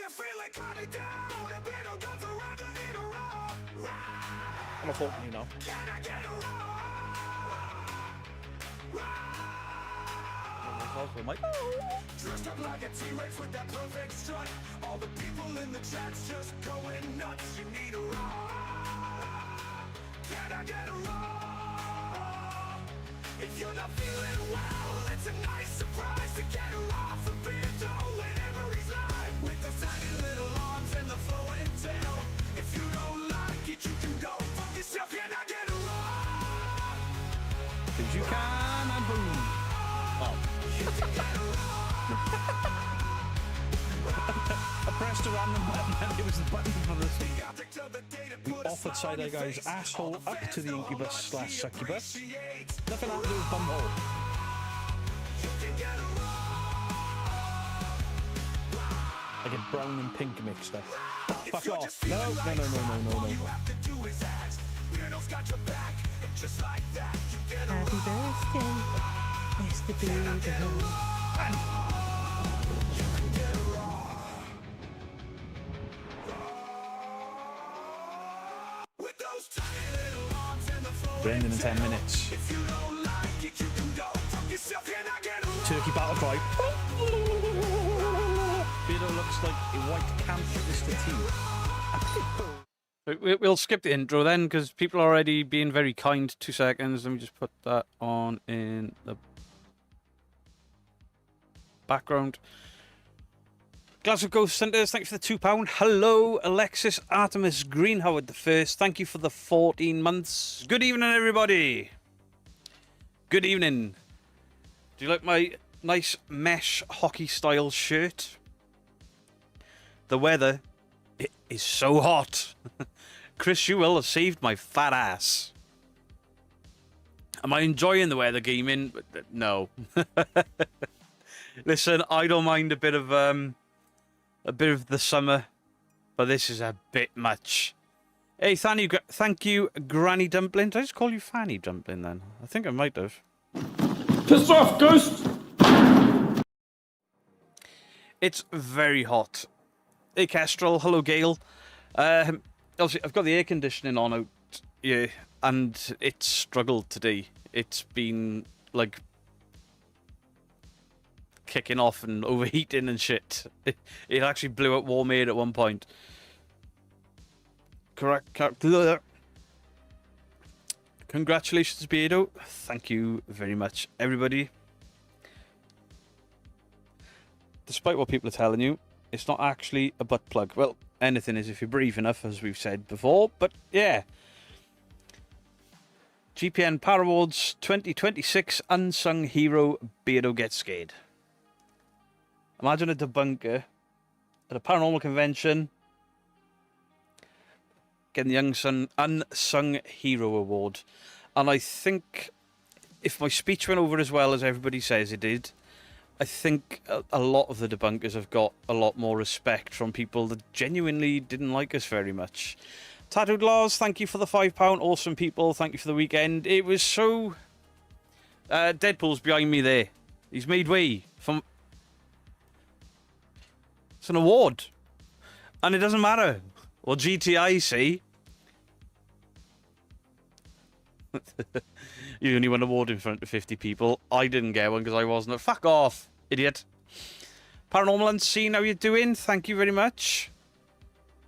I'm a fault you know. Dressed up like a T-Rex with that perfect strut. All the people in the chat's just going nuts. You need a rock. Can I get a rock? If you're not feeling well, it's a nice surprise to get her off a bit whenever he's live. With the tiny little arms and the flowing tail. If you don't like it, you can go fuck yourself. Can I get a rock? 'Cause you can and boom. Oh. I pressed a random button and it was the button for the offered side eye guy's asshole up to the incubus/succubus. Nothing happened to his bumhole. I get brown and pink mixed up. Fuck off. No. Happy birthday, Mr. Brendan in 10 minutes. Turkey battle cry. Beardo looks like a white camp Mr. T. We'll skip the intro then, because people are already being very kind. 2 seconds. Let me just put that on in the background. Glasgow Ghost Centres, thank you for the £2. Hello, Alexis Artemis Green Howard the First. Thank you for the 14 months. Good evening, everybody. Good evening. Do you like my nice mesh hockey style shirt? The weather it is so hot. Chris Sewell has saved my fat ass. Am I enjoying the weather gaming? No. Listen, I don't mind a bit of the summer, but this is a bit much. Hey, thank you, Granny Dumpling. Did I just call you Fanny Dumpling then? I think I might have. Piss off, Ghost! It's very hot. Hey, Kestrel. Hello, Gail. Obviously, I've got the air conditioning on out, yeah, and it's struggled today. It's been, like, kicking off and overheating and shit. It actually blew up warm air at one point. Congratulations, Beardo. Thank you very much, everybody. Despite what people are telling you, it's not actually a butt plug. Well, anything is if you're brave enough, as we've said before, but yeah. GPN Power Awards 2026 Unsung Hero Beardo Gets Scared. Imagine a debunker at a paranormal convention getting the Unsung Hero Award. And I think if my speech went over as well as everybody says it did, I think a lot of the debunkers have got a lot more respect from people that genuinely didn't like us very much. Tattooed Laws, thank you for the £5. Awesome people, thank you for the weekend. It was so... Deadpool's behind me there. He's made way from... It's an award. And it doesn't matter. Well, GTI, see? You only won an award in front of 50 people. I didn't get one because I wasn't. Fuck off, idiot. Paranormal Unseen, how you doing? Thank you very much.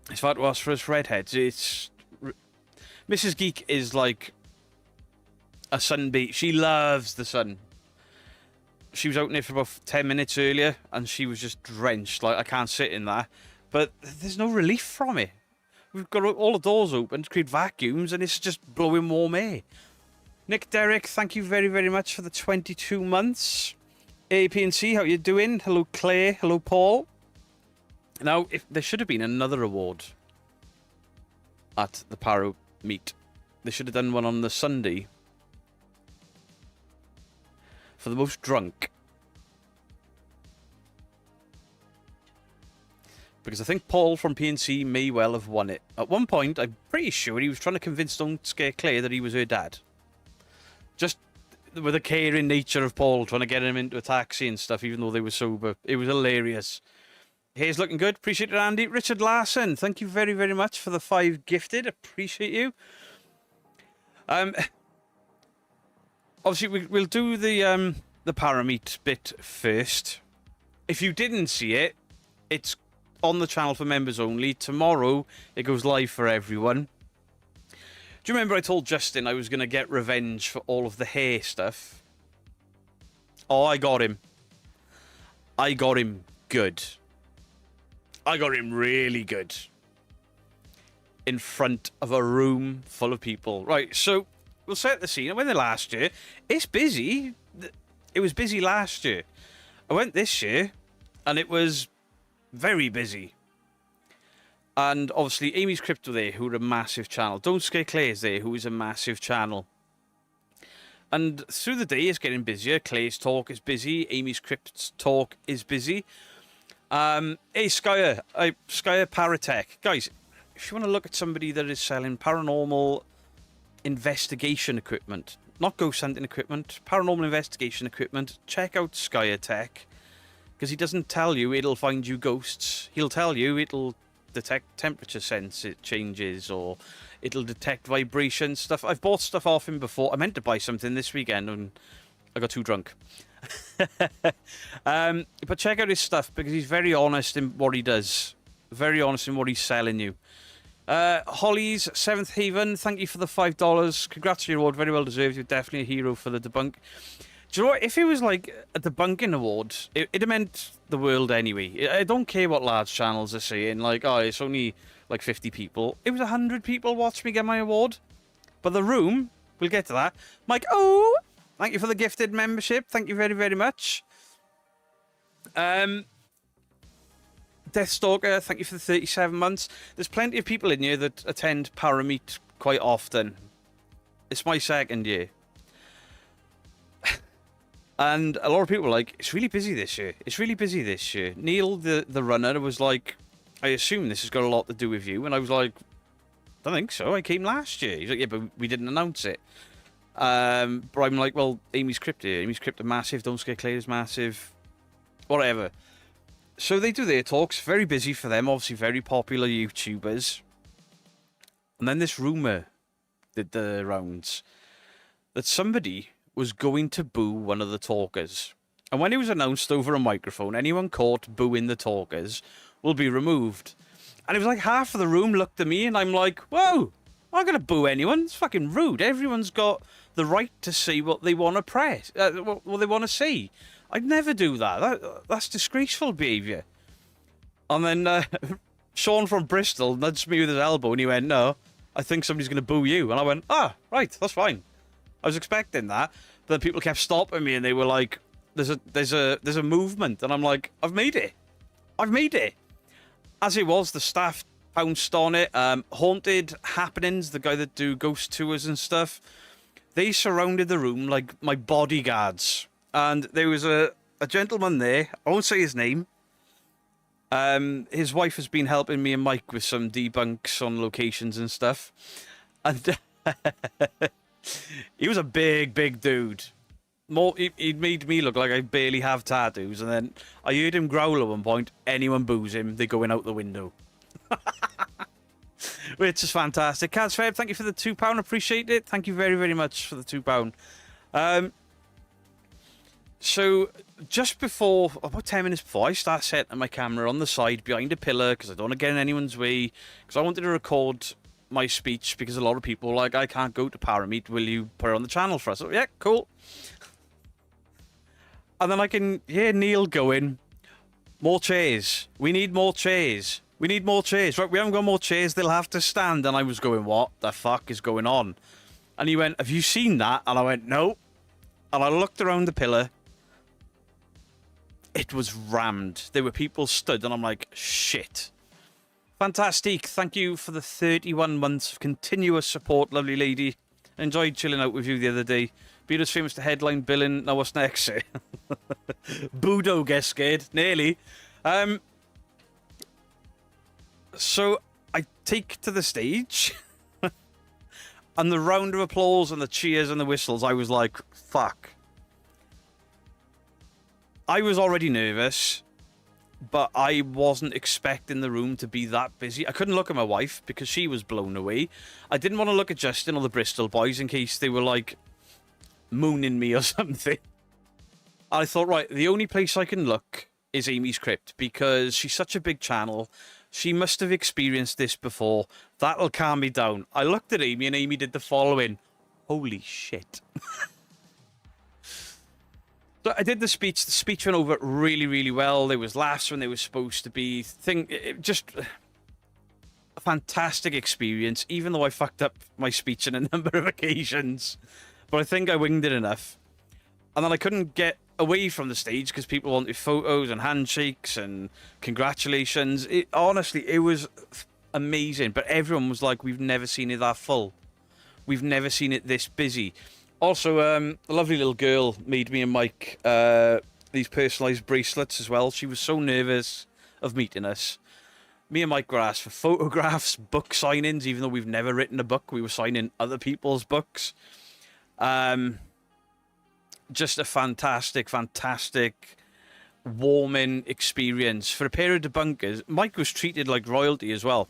It's far to ask for us redheads. It's... Mrs. Geek is like a sunbeam. She loves the sun. She was out in it for about 10 minutes earlier, and she was just drenched. Like, I can't sit in that. But there's no relief from it. We've got all the doors open to create vacuums, and it's just blowing warm air. Nick Derrick, thank you very, very much for the 22 months. APNC, how you doing? Hello, Claire. Hello, Paul. Now, if there should have been another award at the Paro meet. They should have done one on the Sunday for the most drunk. Because I think Paul from PNC may well have won it. At one point, I'm pretty sure he was trying to convince Don't Scare Claire that he was her dad. Just with the caring nature of Paul, trying to get him into a taxi and stuff, even though they were sober. It was hilarious. Hair's looking good. Appreciate it, Andy. Richard Larson, thank you very, very much for the 5 gifted. Appreciate you. Obviously, we'll do the Parameet bit first. If you didn't see it, it's on the channel for members only. Tomorrow, it goes live for everyone. Do you remember I told Justin I was going to get revenge for all of the hair stuff? Oh, I got him. I got him good. I got him really good. In front of a room full of people. Right, so we'll set the scene. I went there last year. It's busy. It was busy last year. I went this year, and it was very busy. And obviously, Amy's Crypto there, who are a massive channel. Don't Scare Clay's there, who is a massive channel. And through the day, it's getting busier. Clay's talk is busy. Amy's Crypt's talk is busy. Hey, Skyer Paratech. Guys, if you want to look at somebody that is selling paranormal investigation equipment, not ghost hunting equipment, paranormal investigation equipment, check out Skyer Tech. Because he doesn't tell you it'll find you ghosts. He'll tell you it'll detect temperature sense it changes, or it'll detect vibration stuff. I've bought stuff off him before. I meant to buy something this weekend and I got too drunk. But check out his stuff because he's very honest in what he does. Very honest in what he's selling you. Holly's Seventh Haven, thank you for the $5. Congrats on your award, very well deserved. You're definitely a hero for the debunk. Do you know what? If it was like a debunking award, it'd have meant the world anyway. I don't care what large channels are saying, like, oh, it's only like 50 people. It was 100 people watched me get my award. But the room, we'll get to that. Mike, oh, thank you for the gifted membership. Thank you very, very much. Deathstalker, thank you for the 37 months. There's plenty of people in here that attend Parameet quite often. It's my second year. And a lot of people are like, it's really busy this year. It's really busy this year. Neil, the runner, was like, I assume this has got a lot to do with you. And I was like, I don't think so. I came last year. He's like, yeah, but we didn't announce it. But I'm like, well, Amy's Crypto. Amy's Crypto massive. Don't Scare Clay is massive. Whatever. So they do their talks. Very busy for them. Obviously, very popular YouTubers. And then this rumour did the rounds that somebody was going to boo one of the talkers. And when it was announced over a microphone, anyone caught booing the talkers will be removed. And it was like half of the room looked at me and I'm like, whoa, I'm not going to boo anyone. It's fucking rude. Everyone's got the right to see what they want to press, what they want to see. I'd never do that. That's disgraceful behaviour. And then Sean from Bristol nudged me with his elbow and he went, no, I think somebody's going to boo you. And I went, ah, right, that's fine. I was expecting that, but then people kept stopping me and they were like, there's a movement, and I'm like, I've made it. As it was, the staff pounced on it. Haunted Happenings, the guy that do ghost tours and stuff, they surrounded the room like my bodyguards. And there was a gentleman there, I won't say his name. His wife has been helping me and Mike with some debunks on locations and stuff. And he was a big dude. He made me look like I barely have tattoos. And then I heard him growl at one point. Anyone boos him, they're going out the window. Which is fantastic. Kaz Feb, thank you for the £2. Appreciate it. Thank you very, very much for the £2. So just before, about 10 minutes before, I start setting my camera on the side behind a pillar because I don't want to get in anyone's way. Because I wanted to record my speech because a lot of people were like, I can't go to Parameet, will you put it on the channel for us? So, yeah, cool. And then I can hear Neil going, more chairs. We need more chairs. We need more chairs. Right, we haven't got more chairs. They'll have to stand. And I was going, what the fuck is going on? And he went, have you seen that? And I went, no. And I looked around the pillar. It was rammed. There were people stood. And I'm like, shit. Fantastic. Thank you for the 31 months of continuous support, lovely lady. I enjoyed chilling out with you the other day. Beatles famous to headline billing. Now what's next? Budo gets scared. Nearly. So I take to the stage. And the round of applause and the cheers and the whistles, I was like, fuck. I was already nervous. but I wasn't expecting the room to be that busy. I couldn't look at my wife because she was blown away. I didn't want to look at Justin or the Bristol boys in case they were like mooning me or something. I thought, right, the only place I can look is Amy's Crypt because she's such a big channel. She must have experienced this before. That'll calm me down. I looked at Amy and Amy did the following. Holy shit. So I did the speech. The speech went over really, really well. There was laughs when they were supposed to be. Just a fantastic experience, even though I fucked up my speech on a number of occasions. But I think I winged it enough. And then I couldn't get away from the stage because people wanted photos and handshakes and congratulations. Honestly, it was amazing. But everyone was like, we've never seen it that full. We've never seen it this busy. Also, a lovely little girl made me and Mike these personalised bracelets as well. She was so nervous of meeting us. Me and Mike were asked for photographs, book signings, even though we've never written a book. We were signing other people's books. Just a fantastic, fantastic, warming experience. For a pair of debunkers, Mike was treated like royalty as well.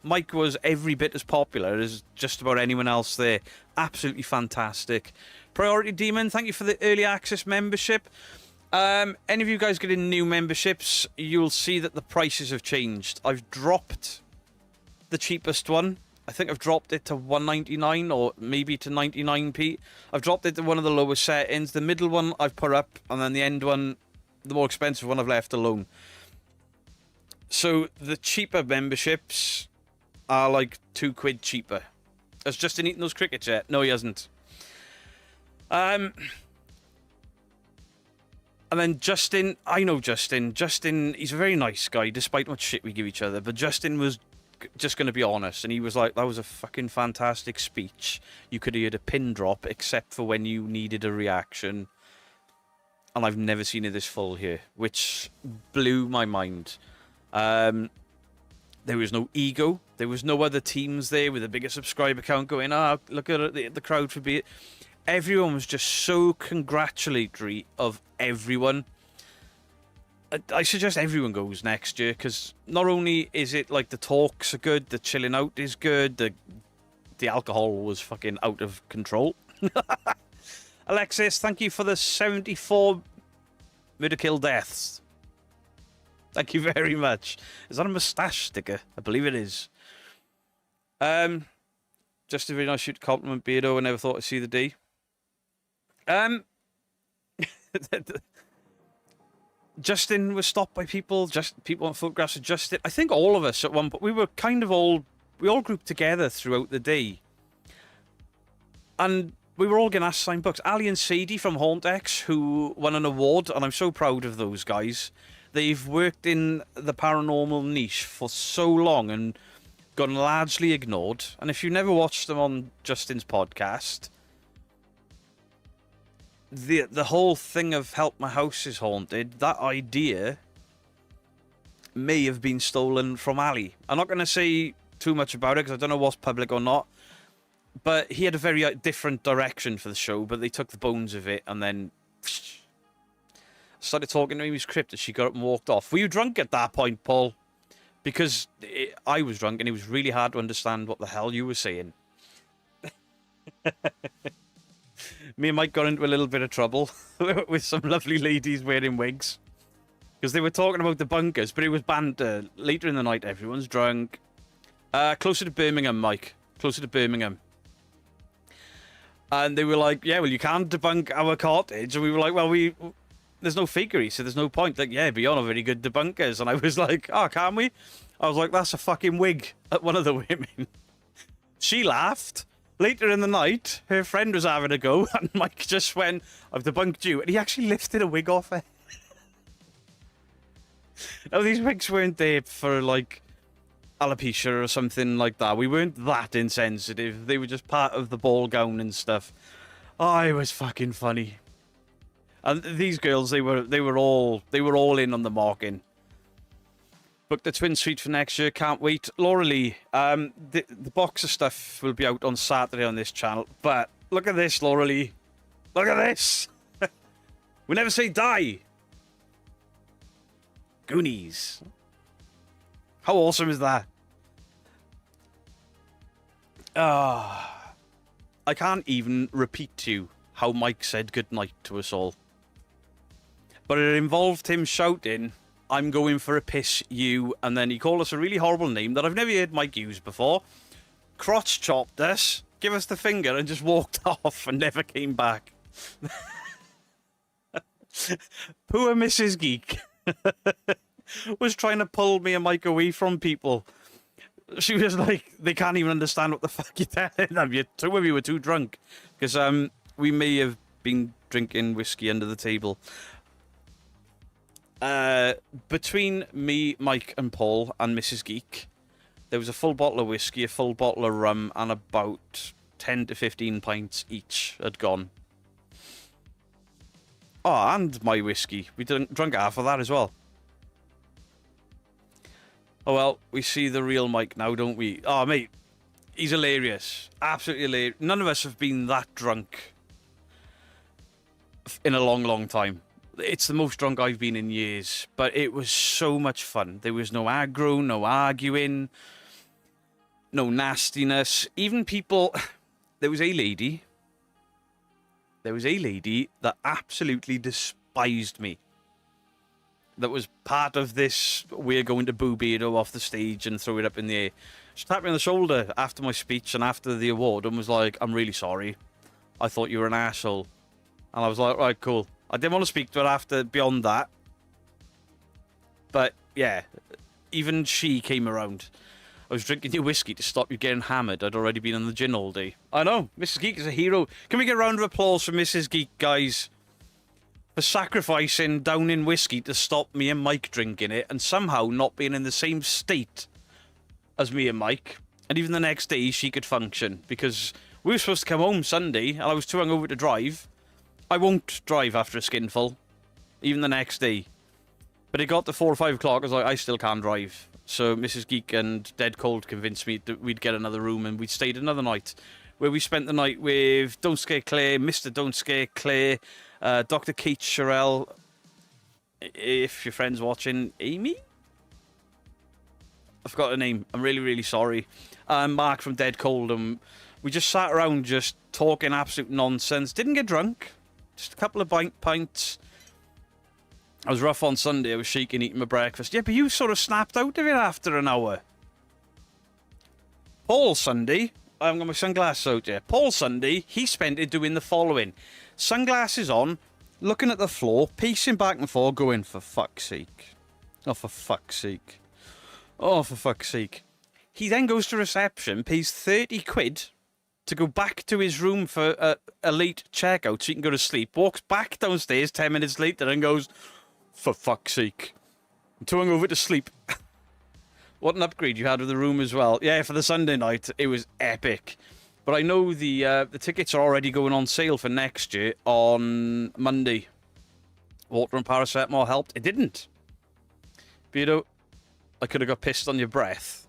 Mike was every bit as popular as just about anyone else there. Absolutely fantastic. Priority Demon, thank you for the early access membership. Any of you guys getting new memberships, you'll see that the prices have changed. I've dropped the cheapest one. I think I've dropped it to 199 or maybe to 99p. I've dropped it to one of the lowest settings. The middle one I've put up, and then the end one, the more expensive one, I've left alone. So the cheaper memberships are like £2 cheaper. Has Justin eaten those crickets yet? No, he hasn't. And then Justin, I know Justin. Justin, he's a very nice guy, despite much shit we give each other. But Justin was just going to be honest, and he was like, that was a fucking fantastic speech. You could have heard a pin drop, except for when you needed a reaction. And I've never seen it this full here, which blew my mind. There was no ego. There was no other teams there with a bigger subscriber count going, look at the crowd for being... Everyone was just so congratulatory of everyone. I suggest everyone goes next year, because not only is it like the talks are good, the chilling out is good, the alcohol was fucking out of control. Alexis, thank you for the 74 murder kill deaths. Thank you very much. Is that a moustache sticker? I believe it is. Just a very nice shoot compliment, Beardo. I never thought I'd see the D. Justin was stopped by people. People want photographs of Justin. I think all of us at one point, we were kind of we all grouped together throughout the day. And we were all going to ask to sign books. Ali and Sadie from Hauntex, who won an award, and I'm so proud of those guys. They've worked in the paranormal niche for so long and gone largely ignored. And if you've never watched them on Justin's podcast, the whole thing of Help My House is Haunted, that idea may have been stolen from Ali. I'm not going to say too much about it because I don't know what's public or not. But he had a very different direction for the show, but they took the bones of it and then started talking to Amy's Crypt, and she got up and walked off. Were you drunk at that point, Paul? Because I was drunk and it was really hard to understand what the hell you were saying. Me and Mike got into a little bit of trouble with some lovely ladies wearing wigs. Because they were talking about the bunkers, but it was banter. Later in the night, everyone's drunk. Closer to Birmingham, Mike. Closer to Birmingham. And they were like, yeah, well, you can't debunk our cottage. And we were like, well, there's no fakery, so there's no point. Like, yeah, but you're not very good debunkers. And I was like, oh, can't we? I was like, that's a fucking wig at one of the women. She laughed. Later in the night, her friend was having a go, and Mike just went, I've debunked you. And he actually lifted a wig off her. Now, these wigs weren't there for, like, alopecia or something like that. We weren't that insensitive. They were just part of the ball gown and stuff. Oh, it was fucking funny. And these girls, they were all in on the marking. Book the twin suite for next year. Can't wait. Laura Lee, the box of stuff will be out on Saturday on this channel. But look at this, Laura Lee. Look at this. We never say die. Goonies. How awesome is that? I can't even repeat to you how Mike said goodnight to us all. But it involved him shouting, "I'm going for a piss, you," and then he called us a really horrible name that I've never heard Mike use before, crotch chopped us, gave us the finger, and just walked off and never came back. Poor Mrs. Geek was trying to pull me and Mike away from people. She was like, they can't even understand what the fuck you're telling them. Two of you were too drunk. Because we may have been drinking whiskey under the table. Between me, Mike and Paul and Mrs. Geek, there was a full bottle of whiskey, a full bottle of rum, and about 10 to 15 pints each had gone. Oh, and my whiskey. We drunk half of that as well. Oh well, we see the real Mike now, don't we? Oh, mate, he's hilarious. Absolutely hilarious. None of us have been that drunk in a long, long time. It's the most drunk I've been in years, but it was so much fun. There was no aggro, no arguing, no nastiness. Even people... There was a lady that absolutely despised me. That was part of this, we're going to boo Beardo off the stage and throw it up in the air. She tapped me on the shoulder after my speech and after the award and was like, "I'm really sorry. I thought you were an asshole." And I was like, right, cool. I didn't want to speak to her after, beyond that. But, yeah, even she came around. I was drinking your whiskey to stop you getting hammered. I'd already been on the gin all day. I know, Mrs. Geek is a hero. Can we get a round of applause for Mrs. Geek, guys? For sacrificing downing whiskey to stop me and Mike drinking it and somehow not being in the same state as me and Mike. And even the next day she could function because we were supposed to come home Sunday and I was too hungover to drive. I won't drive after a skinful, even the next day. But it got to 4 or 5 o'clock, I was like, I still can't drive. So Mrs. Geek and Dead Cold convinced me that we'd get another room and we'd stayed another night. Where we spent the night with Don't Scare Claire, Mr. Don't Scare Claire, Dr. Kate Sherrill, if your friend's watching, Amy? I forgot her name. I'm really, really sorry. Mark from Dead Cold. And we just sat around just talking absolute nonsense. Didn't get drunk. Just a couple of pints. I was rough on Sunday. I was shaking eating my breakfast. Yeah, but you sort of snapped out of it after an hour. Paul Sunday. I haven't got my sunglasses out yet. Paul Sunday, he spent it doing the following. Sunglasses on, looking at the floor, pacing back and forth, going, for fuck's sake. Oh, for fuck's sake. Oh, for fuck's sake. He then goes to reception, pays 30 quid to go back to his room for a late checkout so he can go to sleep, walks back downstairs 10 minutes later and goes, for fuck's sake. I'm too hungover to sleep. What an upgrade you had with the room as well. Yeah, for the Sunday night, it was epic. But I know the tickets are already going on sale for next year on Monday. Water and paracetamol helped. It didn't. Beardo, I could have got pissed on your breath.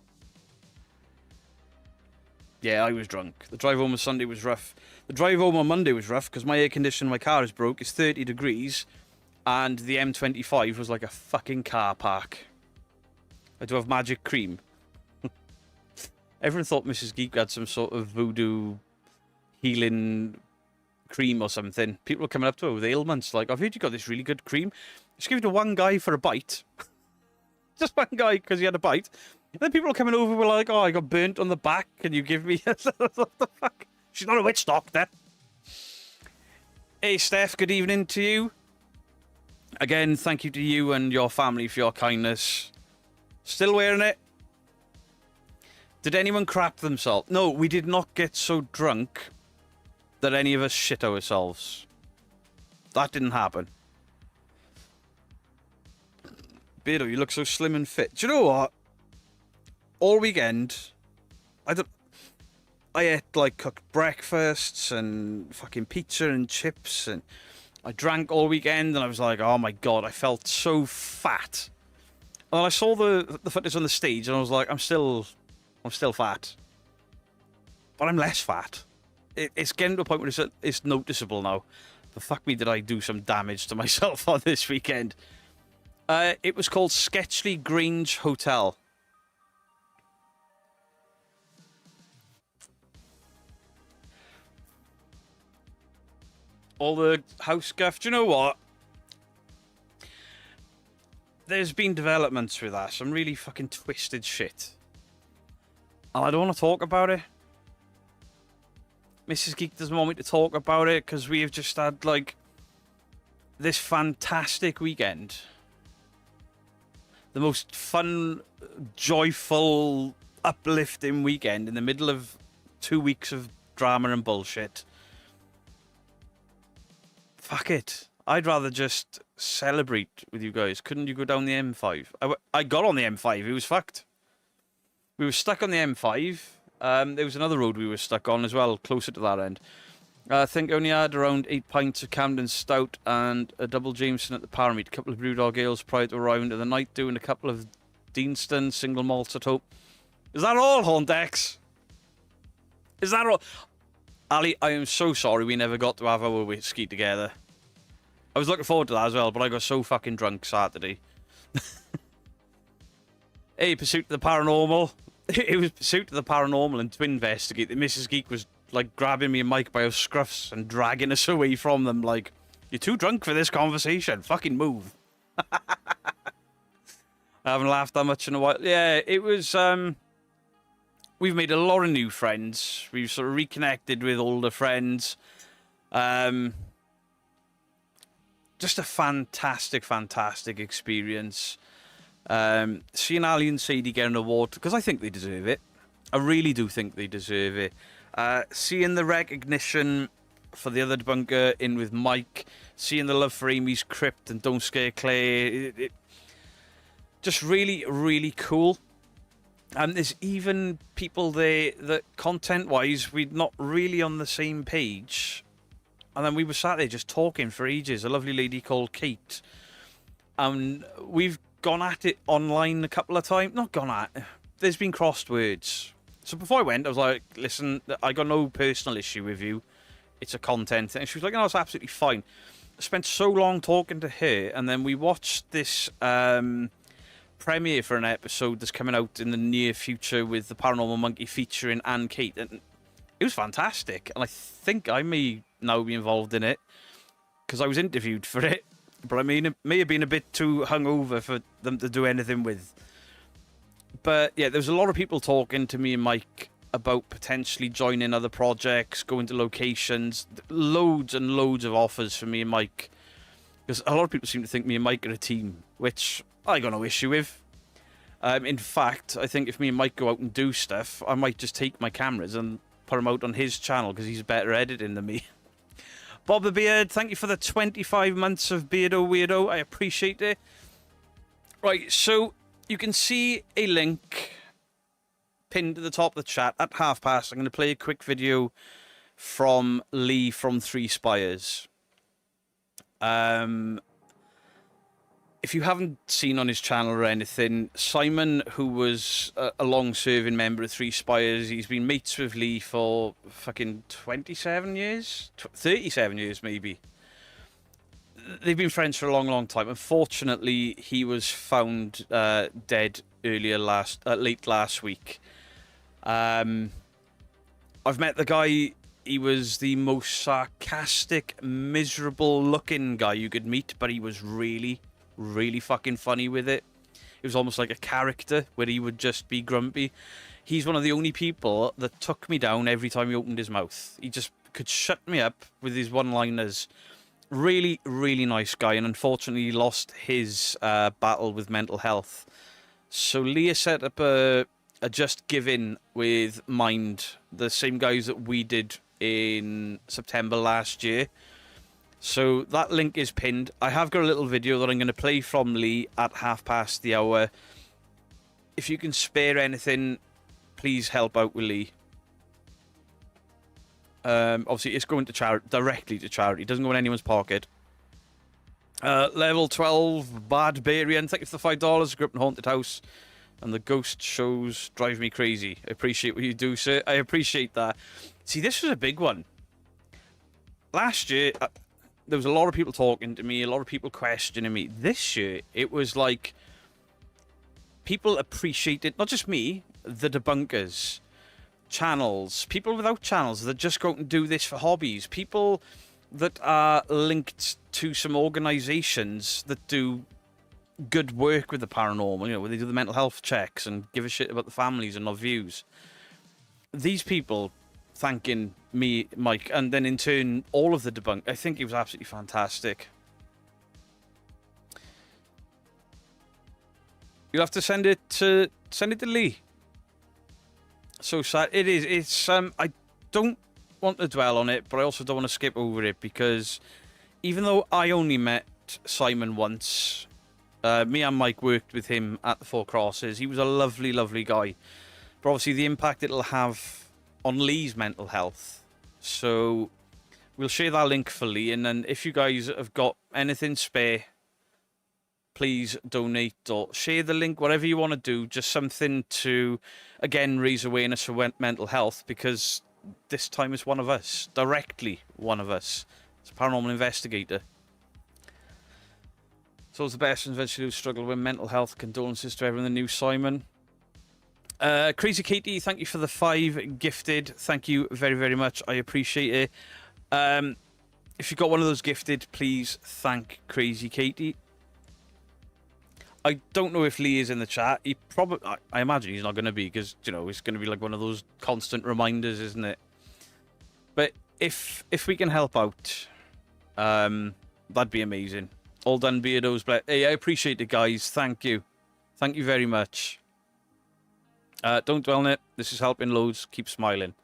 Yeah, I was drunk. The drive home on Sunday was rough. The drive home on Monday was rough because my air conditioner in my car is broke. It's 30 degrees. And the M25 was like a fucking car park. I do have magic cream. Everyone thought Mrs. Geek had some sort of voodoo healing cream or something. People were coming up to her with ailments. Like, I've heard you got this really good cream. Just give it to one guy for a bite. Just one guy because he had a bite. And then people were coming over were like, oh, I got burnt on the back. Can you give me... What the fuck? She's not a witch doctor. Hey, Steph, good evening to you. Again, thank you to you and your family for your kindness. Still wearing it? Did anyone crap themselves? No, we did not get so drunk that any of us shit ourselves. That didn't happen. Beardo, you look so slim and fit. Do you know what? All weekend, I ate like cooked breakfasts and fucking pizza and chips and I drank all weekend and I was like, oh my god, I felt so fat. And I saw the footage on the stage and I was like, I'm still fat. But I'm less fat. It's getting to a point where it's noticeable now. But fuck me, did I do some damage to myself on this weekend. It was called Sketchley Grange Hotel. All the house guff. Do you know what? There's been developments with that. Some really fucking twisted shit. And I don't want to talk about it. Mrs. Geek doesn't want me to talk about it because we have just had, like, this fantastic weekend. The most fun, joyful, uplifting weekend in the middle of 2 weeks of drama and bullshit. Fuck it. I'd rather just celebrate with you guys. Couldn't you go down the M5? I got on the M5. It was fucked. We were stuck on the M5. There was another road we were stuck on as well, closer to that end. I think I only had around 8 pints of Camden Stout and a double Jameson at the Parameet. A couple of Brewdog Ales prior to arriving at the night, doing a couple of Deanston single malts at home. Is that all, Horndex? Is that all? Ali, I am so sorry we never got to have our whiskey together. I was looking forward to that as well, but I got so fucking drunk Saturday. Hey, Pursuit of the Paranormal. It was Pursuit of the Paranormal and to investigate that Mrs. Geek was, like, grabbing me and Mike by our scruffs and dragging us away from them, like, you're too drunk for this conversation. Fucking move. I haven't laughed that much in a while. Yeah, it was, we've made a lot of new friends. We've sort of reconnected with older friends. Just a fantastic, fantastic experience. Seeing Ali and Sadie get an award, because I think they deserve it. I really do think they deserve it. Seeing the recognition for the other debunker in with Mike, seeing the love for Amy's Crypt and Don't Scare Claire, just really, really cool. And there's even people there that content-wise, we're not really on the same page. And then we were sat there just talking for ages. A lovely lady called Kate. And we've gone at it online a couple of times. Not gone at it. There's been crossed words. So before I went, I was like, listen, I got no personal issue with you. It's a content thing. And she was like, no, it's absolutely fine. I spent so long talking to her. And then we watched this premiere for an episode that's coming out in the near future with the Paranormal Monkey featuring Anne Kate. And it was fantastic. And I think I may now be involved in it because I was interviewed for it. But I mean, it may have been a bit too hungover for them to do anything with. But yeah, there's a lot of people talking to me and Mike about potentially joining other projects, going to locations, loads and loads of offers for me and Mike. Because a lot of people seem to think me and Mike are a team, which I got no issue with. In fact, I think if me and Mike go out and do stuff, I might just take my cameras and put them out on his channel because he's better editing than me. Bob the Beard, thank you for the 25 months of Beardo Weirdo. I appreciate it. Right, so you can see a link pinned at the top of the chat at past. I'm going to play a quick video from Lee from Three Spires. If you haven't seen on his channel or anything, Simon, who was a long-serving member of Three Spires, he's been mates with Lee for fucking 27 years? 37 years, maybe. They've been friends for a long, long time. Unfortunately, he was found dead late last week. I've met the guy. He was the most sarcastic, miserable-looking guy you could meet, but he was really, really fucking funny with it. It was almost like a character where he would just be grumpy. He's one of the only people that took me down every time he opened his mouth. He just could shut me up with his one-liners. Really, really nice guy, and unfortunately he lost his battle with mental health. So Leah set up a Just Giving with Mind, the same guys that we did in September last year. So that link is pinned. I have got a little video that I'm going to play from Lee at 1:30. If you can spare anything, please help out with Lee. Obviously, it's going to charity, directly to charity. It doesn't go in anyone's pocket. Level 12, Bad Barian. Thank you for the $5. Grip and Haunted House. And the ghost shows drive me crazy. I appreciate what you do, sir. I appreciate that. See, this was a big one. Last year, there was a lot of people talking to me, a lot of people questioning me. This year, it was like people appreciated, not just me, the debunkers, channels, people without channels that just go out and do this for hobbies, people that are linked to some organisations that do good work with the paranormal, you know, where they do the mental health checks and give a shit about the families and our views. These people thanking me, Mike, and then in turn all of the debunk. I think it was absolutely fantastic. You'll have to send it to Lee. So sad. It is. It's I don't want to dwell on it, but I also don't want to skip over it, because even though I only met Simon once, me and Mike worked with him at the Four Crosses. He was a lovely, lovely guy. But obviously the impact it'll have on Lee's mental health. So we'll share that link for Lee, and then if you guys have got anything spare, please donate or share the link, whatever you want to do. Just something to, again, raise awareness for mental health, because this time it's one of us, directly one of us. It's a paranormal investigator. So it's the best eventually who struggle with mental health. Condolences to everyone that knew Simon. Crazy Katie, thank you for the 5 gifted. Thank you very, very much. I appreciate it. If you got one of those gifted, please thank Crazy Katie. I don't know if Lee is in the chat. He probably, I imagine he's not going to be, because, you know, it's going to be like one of those constant reminders, isn't it? But if we can help out, that'd be amazing. All done, beardos. Hey, I appreciate it, guys. Thank you. Thank you very much. Don't dwell on it. This is helping loads. Keep smiling.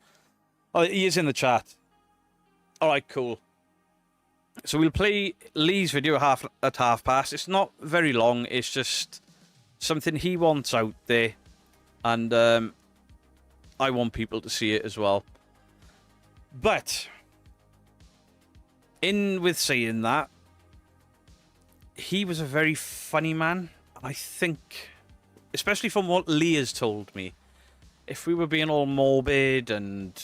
Oh, he is in the chat. All right, cool. So we'll play Lee's video at half past. It's not very long. It's just something he wants out there, and I want people to see it as well. But in with saying that, he was a very funny man. I think, especially from what Lee has told me, if we were being all morbid and,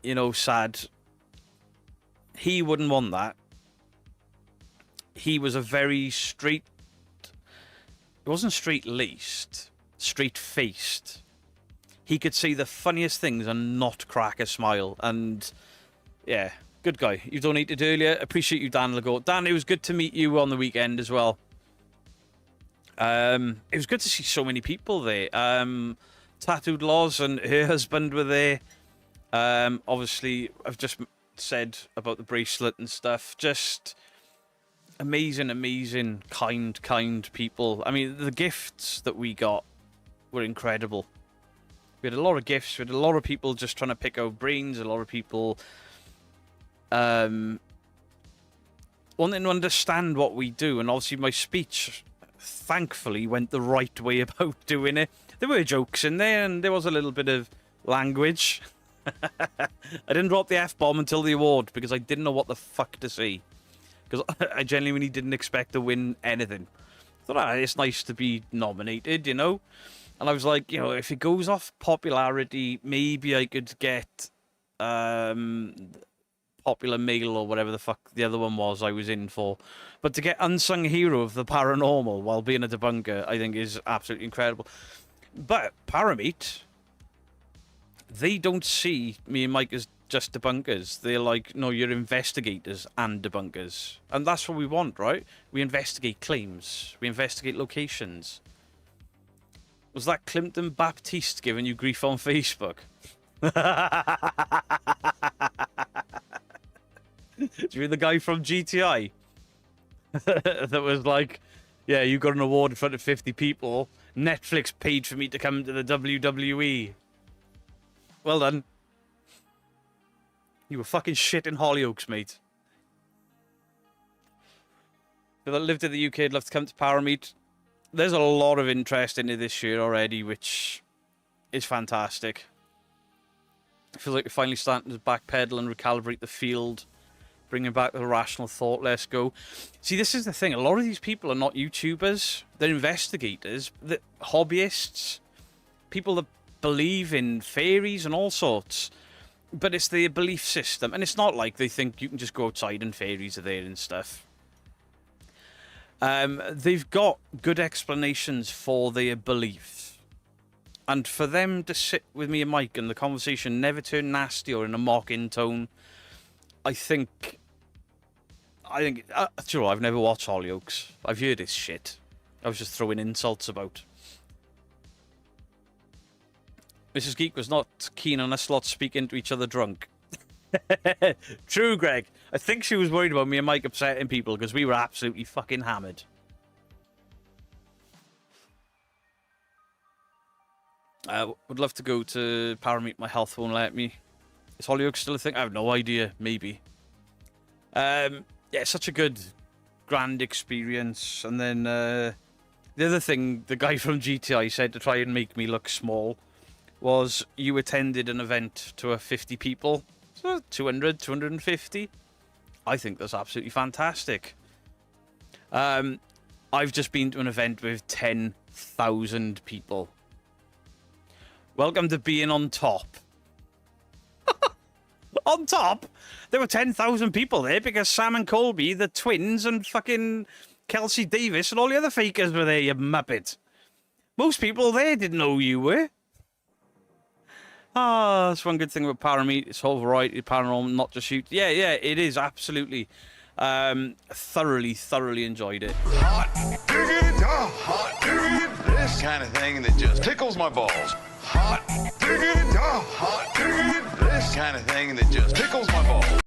you know, sad, he wouldn't want that. He was a very straight... It wasn't straight-laced, straight-faced. He could say the funniest things and not crack a smile. And, yeah, good guy. You donated earlier. Appreciate you, Dan Legault. Dan, it was good to meet you on the weekend as well. It was good to see so many people there. Tattooed Loz and her husband were there. Obviously, I've just said about the bracelet and stuff. Just amazing, amazing, kind people. I mean, the gifts that we got were incredible. We had a lot of gifts. We had a lot of people just trying to pick our brains. A lot of people wanting to understand what we do. And obviously my speech, thankfully, went the right way about doing it. There were jokes in there, and there was a little bit of language. I didn't drop the F-bomb until the award, because I didn't know what the fuck to say. Because I genuinely didn't expect to win anything. I thought, it's nice to be nominated, you know? And I was like, you know, if it goes off popularity, maybe I could get Popular Male or whatever the fuck the other one was I was in for. But to get Unsung Hero of the Paranormal while being a debunker, I think is absolutely incredible. But Parameet, they don't see me and Mike as just debunkers. They're like, no, you're investigators and debunkers. And that's what we want, right? We investigate claims. We investigate locations. Was that Clinton Baptiste giving you grief on Facebook? Do you mean the guy from GTI? That was like, yeah, you got an award in front of 50 people. Netflix paid for me to come to the WWE. Well done. You were fucking shit in Hollyoaks, mate. If I lived in the UK, I'd love to come to Parameet. There's a lot of interest in it this year already, which is fantastic. I feel like we're finally starting to backpedal and recalibrate the field, bringing back the rational thought. Let's go. See, this is the thing. A lot of these people are not YouTubers. They're investigators, they're hobbyists, people that believe in fairies and all sorts. But it's their belief system, and it's not like they think you can just go outside and fairies are there and stuff. They've got good explanations for their beliefs. And for them to sit with me and Mike and the conversation never turn nasty or in a mocking tone, I think... do you know, I've never watched Hollyoaks. I've heard this shit. I was just throwing insults about. Mrs. Geek was not keen on us lot speaking to each other drunk. True, Greg. I think she was worried about me and Mike upsetting people because we were absolutely fucking hammered. Would love to go to Parameet. My health won't let me. Is Hollyoaks still a thing? I have no idea. Maybe. Yeah, such a good, grand experience. And then the other thing the guy from GTI said to try and make me look small was you attended an event to 50 people. So 200, 250. I think that's absolutely fantastic. I've just been to an event with 10,000 people. Welcome to being on top. On top? There were 10,000 people there because Sam and Colby, the twins, and fucking Kelsey Davis and all the other fakers were there, you muppet. Most people there didn't know who you were. Ah, that's one good thing about Parameet. It's whole variety of paranormal, not just shoot. Yeah, it is, absolutely. Thoroughly enjoyed it. Hot diggity, hot diggity, this kind of thing that just tickles my balls. Hot diggity, hot diggity, this kind of thing that just tickles my balls.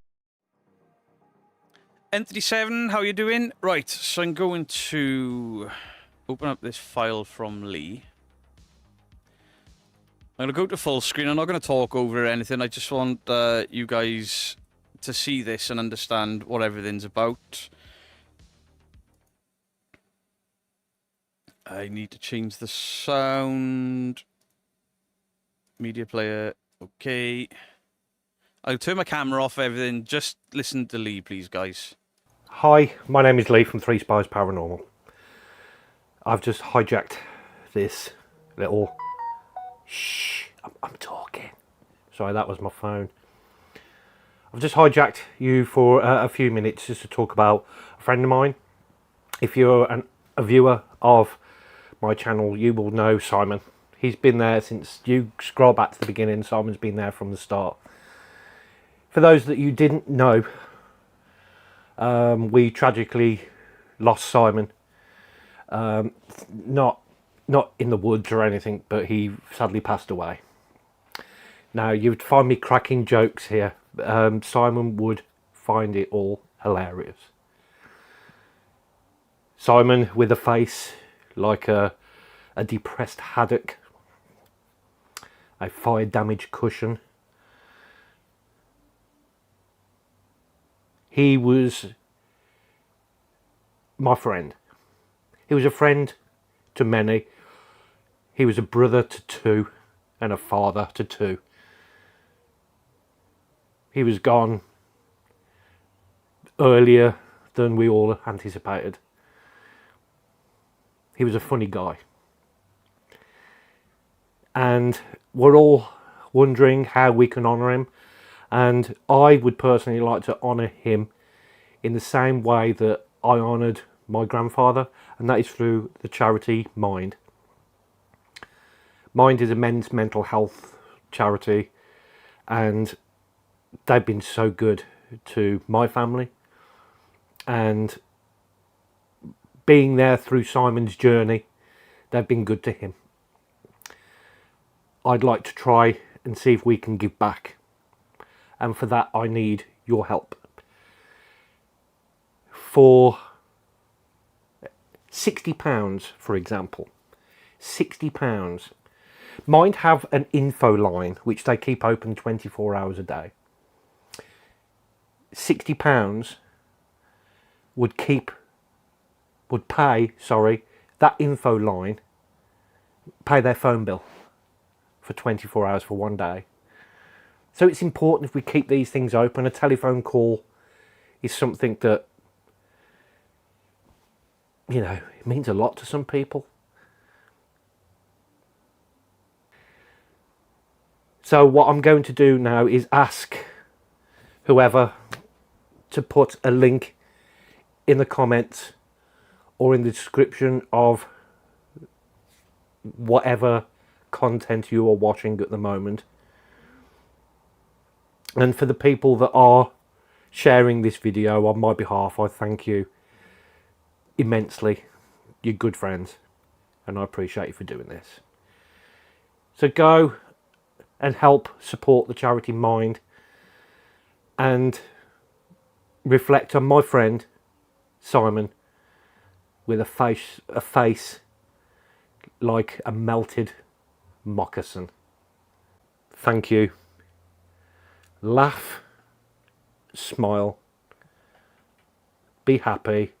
Entity 7, how you doing? Right, so I'm going to open up this file from Lee. I'm going to go to full screen. I'm not going to talk over anything. I just want you guys to see this and understand what everything's about. I need to change the sound. Media player. Okay. I'll turn my camera off, everything. Just listen to Lee, please, guys. Hi, my name is Lee from Three Spies Paranormal. I've just hijacked this little... Shh, I'm talking. Sorry, that was my phone. I've just hijacked you for a few minutes just to talk about a friend of mine. If you're a viewer of my channel, you will know Simon. He's been there since you scroll back to the beginning. Simon's been there from the start. For those that you didn't know, we tragically lost Simon. Not in the woods or anything, but he sadly passed away. Now, you'd find me cracking jokes here. Simon would find it all hilarious. Simon with a face like a depressed haddock, a fire damaged cushion. He was my friend. He was a friend to many. He was a brother to two and a father to two. He was gone earlier than we all anticipated. He was a funny guy. And we're all wondering how we can honour him. And I would personally like to honour him in the same way that I honoured my grandfather, and that is through the charity Mind. Mind is a men's mental health charity, and they've been so good to my family, and being there through Simon's journey, they've been good to him. I'd like to try and see if we can give back, and for that I need your help. For £60, for example, £60. Mind have an info line which they keep open 24 hours a day. £60 would pay that info line, pay their phone bill for 24 hours for one day. So it's important if we keep these things open. A telephone call is something that, you know, it means a lot to some people. So what I'm going to do now is ask whoever to put a link in the comments or in the description of whatever content you are watching at the moment. And for the people that are sharing this video on my behalf, I thank you immensely. You're good friends, and I appreciate you for doing this. So go and help support the charity Mind and reflect on my friend Simon with a face like a melted moccasin. Thank you. Laugh, smile, be happy,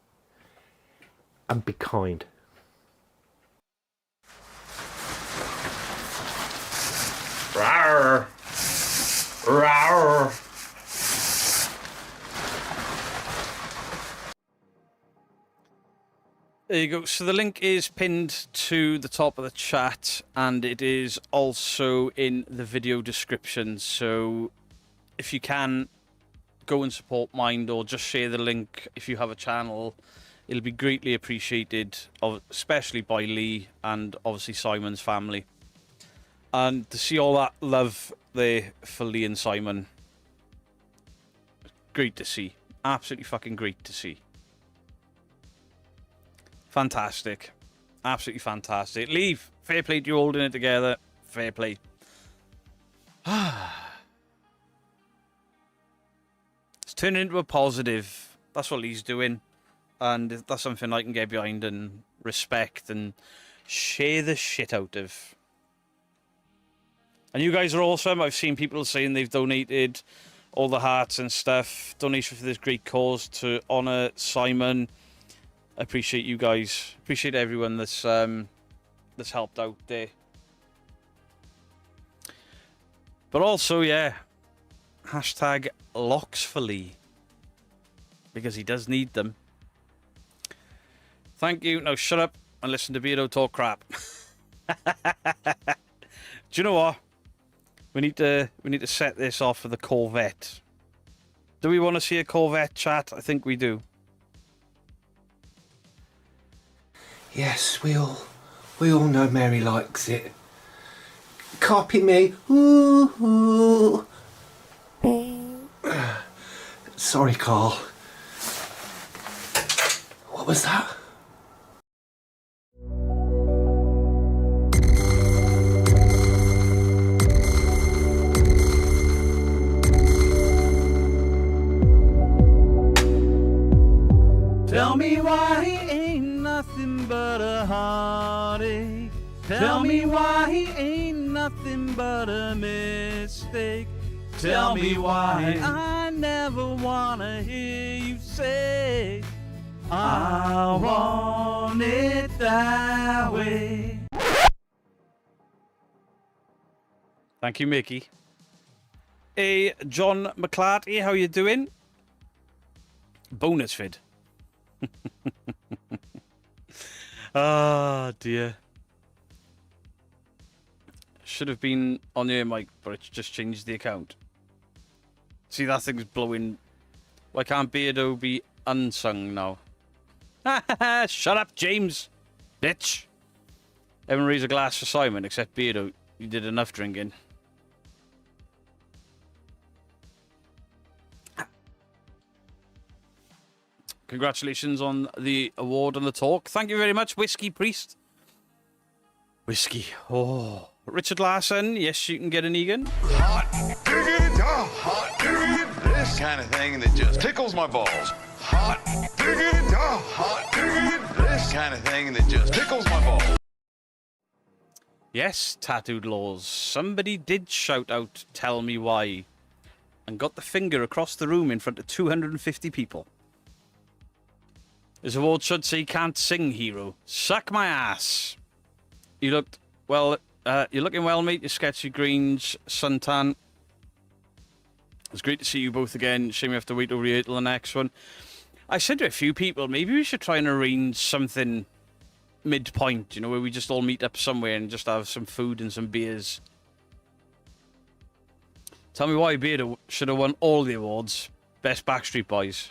and be kind. Rawr. Rawr. There you go. So the link is pinned to the top of the chat, and it is also in the video description. So if you can, go and support Mind, or just share the link if you have a channel. It'll be greatly appreciated, especially by Lee and obviously Simon's family. And to see all that love there for Lee and Simon, great to see. Absolutely fucking great to see. Fantastic. Absolutely fantastic. Lee, fair play to you holding it together. Fair play. It's turning into a positive. That's what Lee's doing. And that's something I can get behind and respect and share the shit out of. And you guys are awesome. I've seen people saying they've donated all the hearts and stuff. Donation for this great cause to honour Simon. I appreciate you guys. Appreciate everyone that's helped out there. But also, yeah, hashtag locks for Lee, because he does need them. Thank you. Now shut up and listen to Beardo talk crap. Do you know what? We need to set this off for the Corvette. Do we want to see a Corvette, chat? I think we do. Yes, we all know Mary likes it. Copy me. Ooh, ooh. Sorry, Carl. What was that? Tell me why he ain't nothing but a heartache. Tell me why he ain't nothing but a mistake. Tell me why I never wanna hear you say I want it that way. Thank you, Mickey. Hey, John McClarty, how you doing? Bonus vid. Ah, dear. Should have been on your mic, but it's just changed the account. See, that thing's blowing. Why can't Beardo be unsung now? Shut up, James. Bitch. Everyone raise a glass for Simon, except Beardo. You did enough drinking. Congratulations on the award and the talk. Thank you very much, Whiskey Priest. Whiskey. Oh. Richard Larson. Yes, you can get an Egan. Hot diggity, hot diggity, this kind of thing that just tickles my balls. Hot diggity, hot diggity, this kind of thing that just tickles my balls. Yes, Tattooed Laws. Somebody did shout out, "Tell me why," and got the finger across the room in front of 250 people. His award should say, "Can't sing, hero." Suck my ass. You looked well. You're looking well, mate. Your sketchy greens, suntan. It's great to see you both again. Shame we have to wait over here till the next one. I said to a few people, maybe we should try and arrange something midpoint, you know, where we just all meet up somewhere and just have some food and some beers. Tell me why Beardo should have won all the awards. Best Backstreet Boys.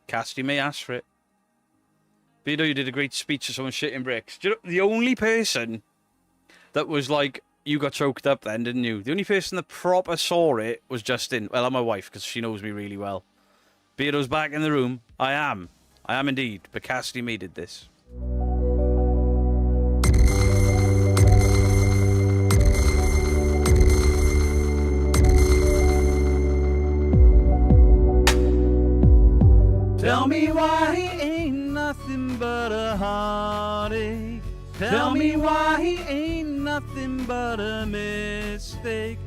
Cassidy may ask for it. Beardo, you did a great speech to someone shitting bricks. Do you know, the only person that was like, you got choked up then, didn't you? The only person that proper saw it was Justin. Well, I'm my wife, because she knows me really well. Beardo's back in the room. I am. I am indeed. But Cassidy May did this. Tell me why he ain't nothing but a heartache. Tell me why he ain't nothing but a mistake.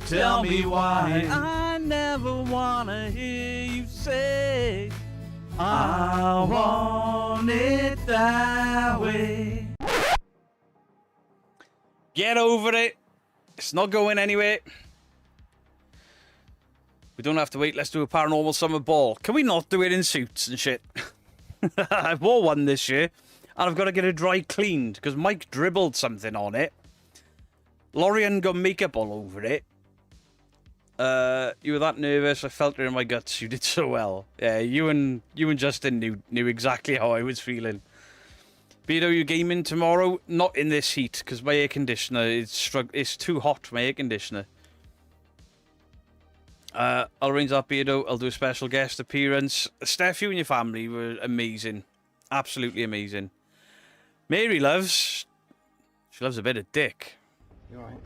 Tell me why I never wanna hear you say I want it that way. Get over it. It's not going anywhere. We don't have to wait. Let's do a paranormal summer ball. Can we not do it in suits and shit? I wore one this year, and I've got to get it dry cleaned because Mike dribbled something on it. Lorian got makeup all over it. You were that nervous. I felt it in my guts. You did so well. Yeah, you and Justin knew exactly how I was feeling. Beardo, you gaming tomorrow? Not in this heat because my air conditioner it's too hot. My air conditioner. I'll arrange that, Beardo. I'll do a special guest appearance. Steph, you and your family were amazing. Absolutely amazing. Mary loves a bit of dick. You alright?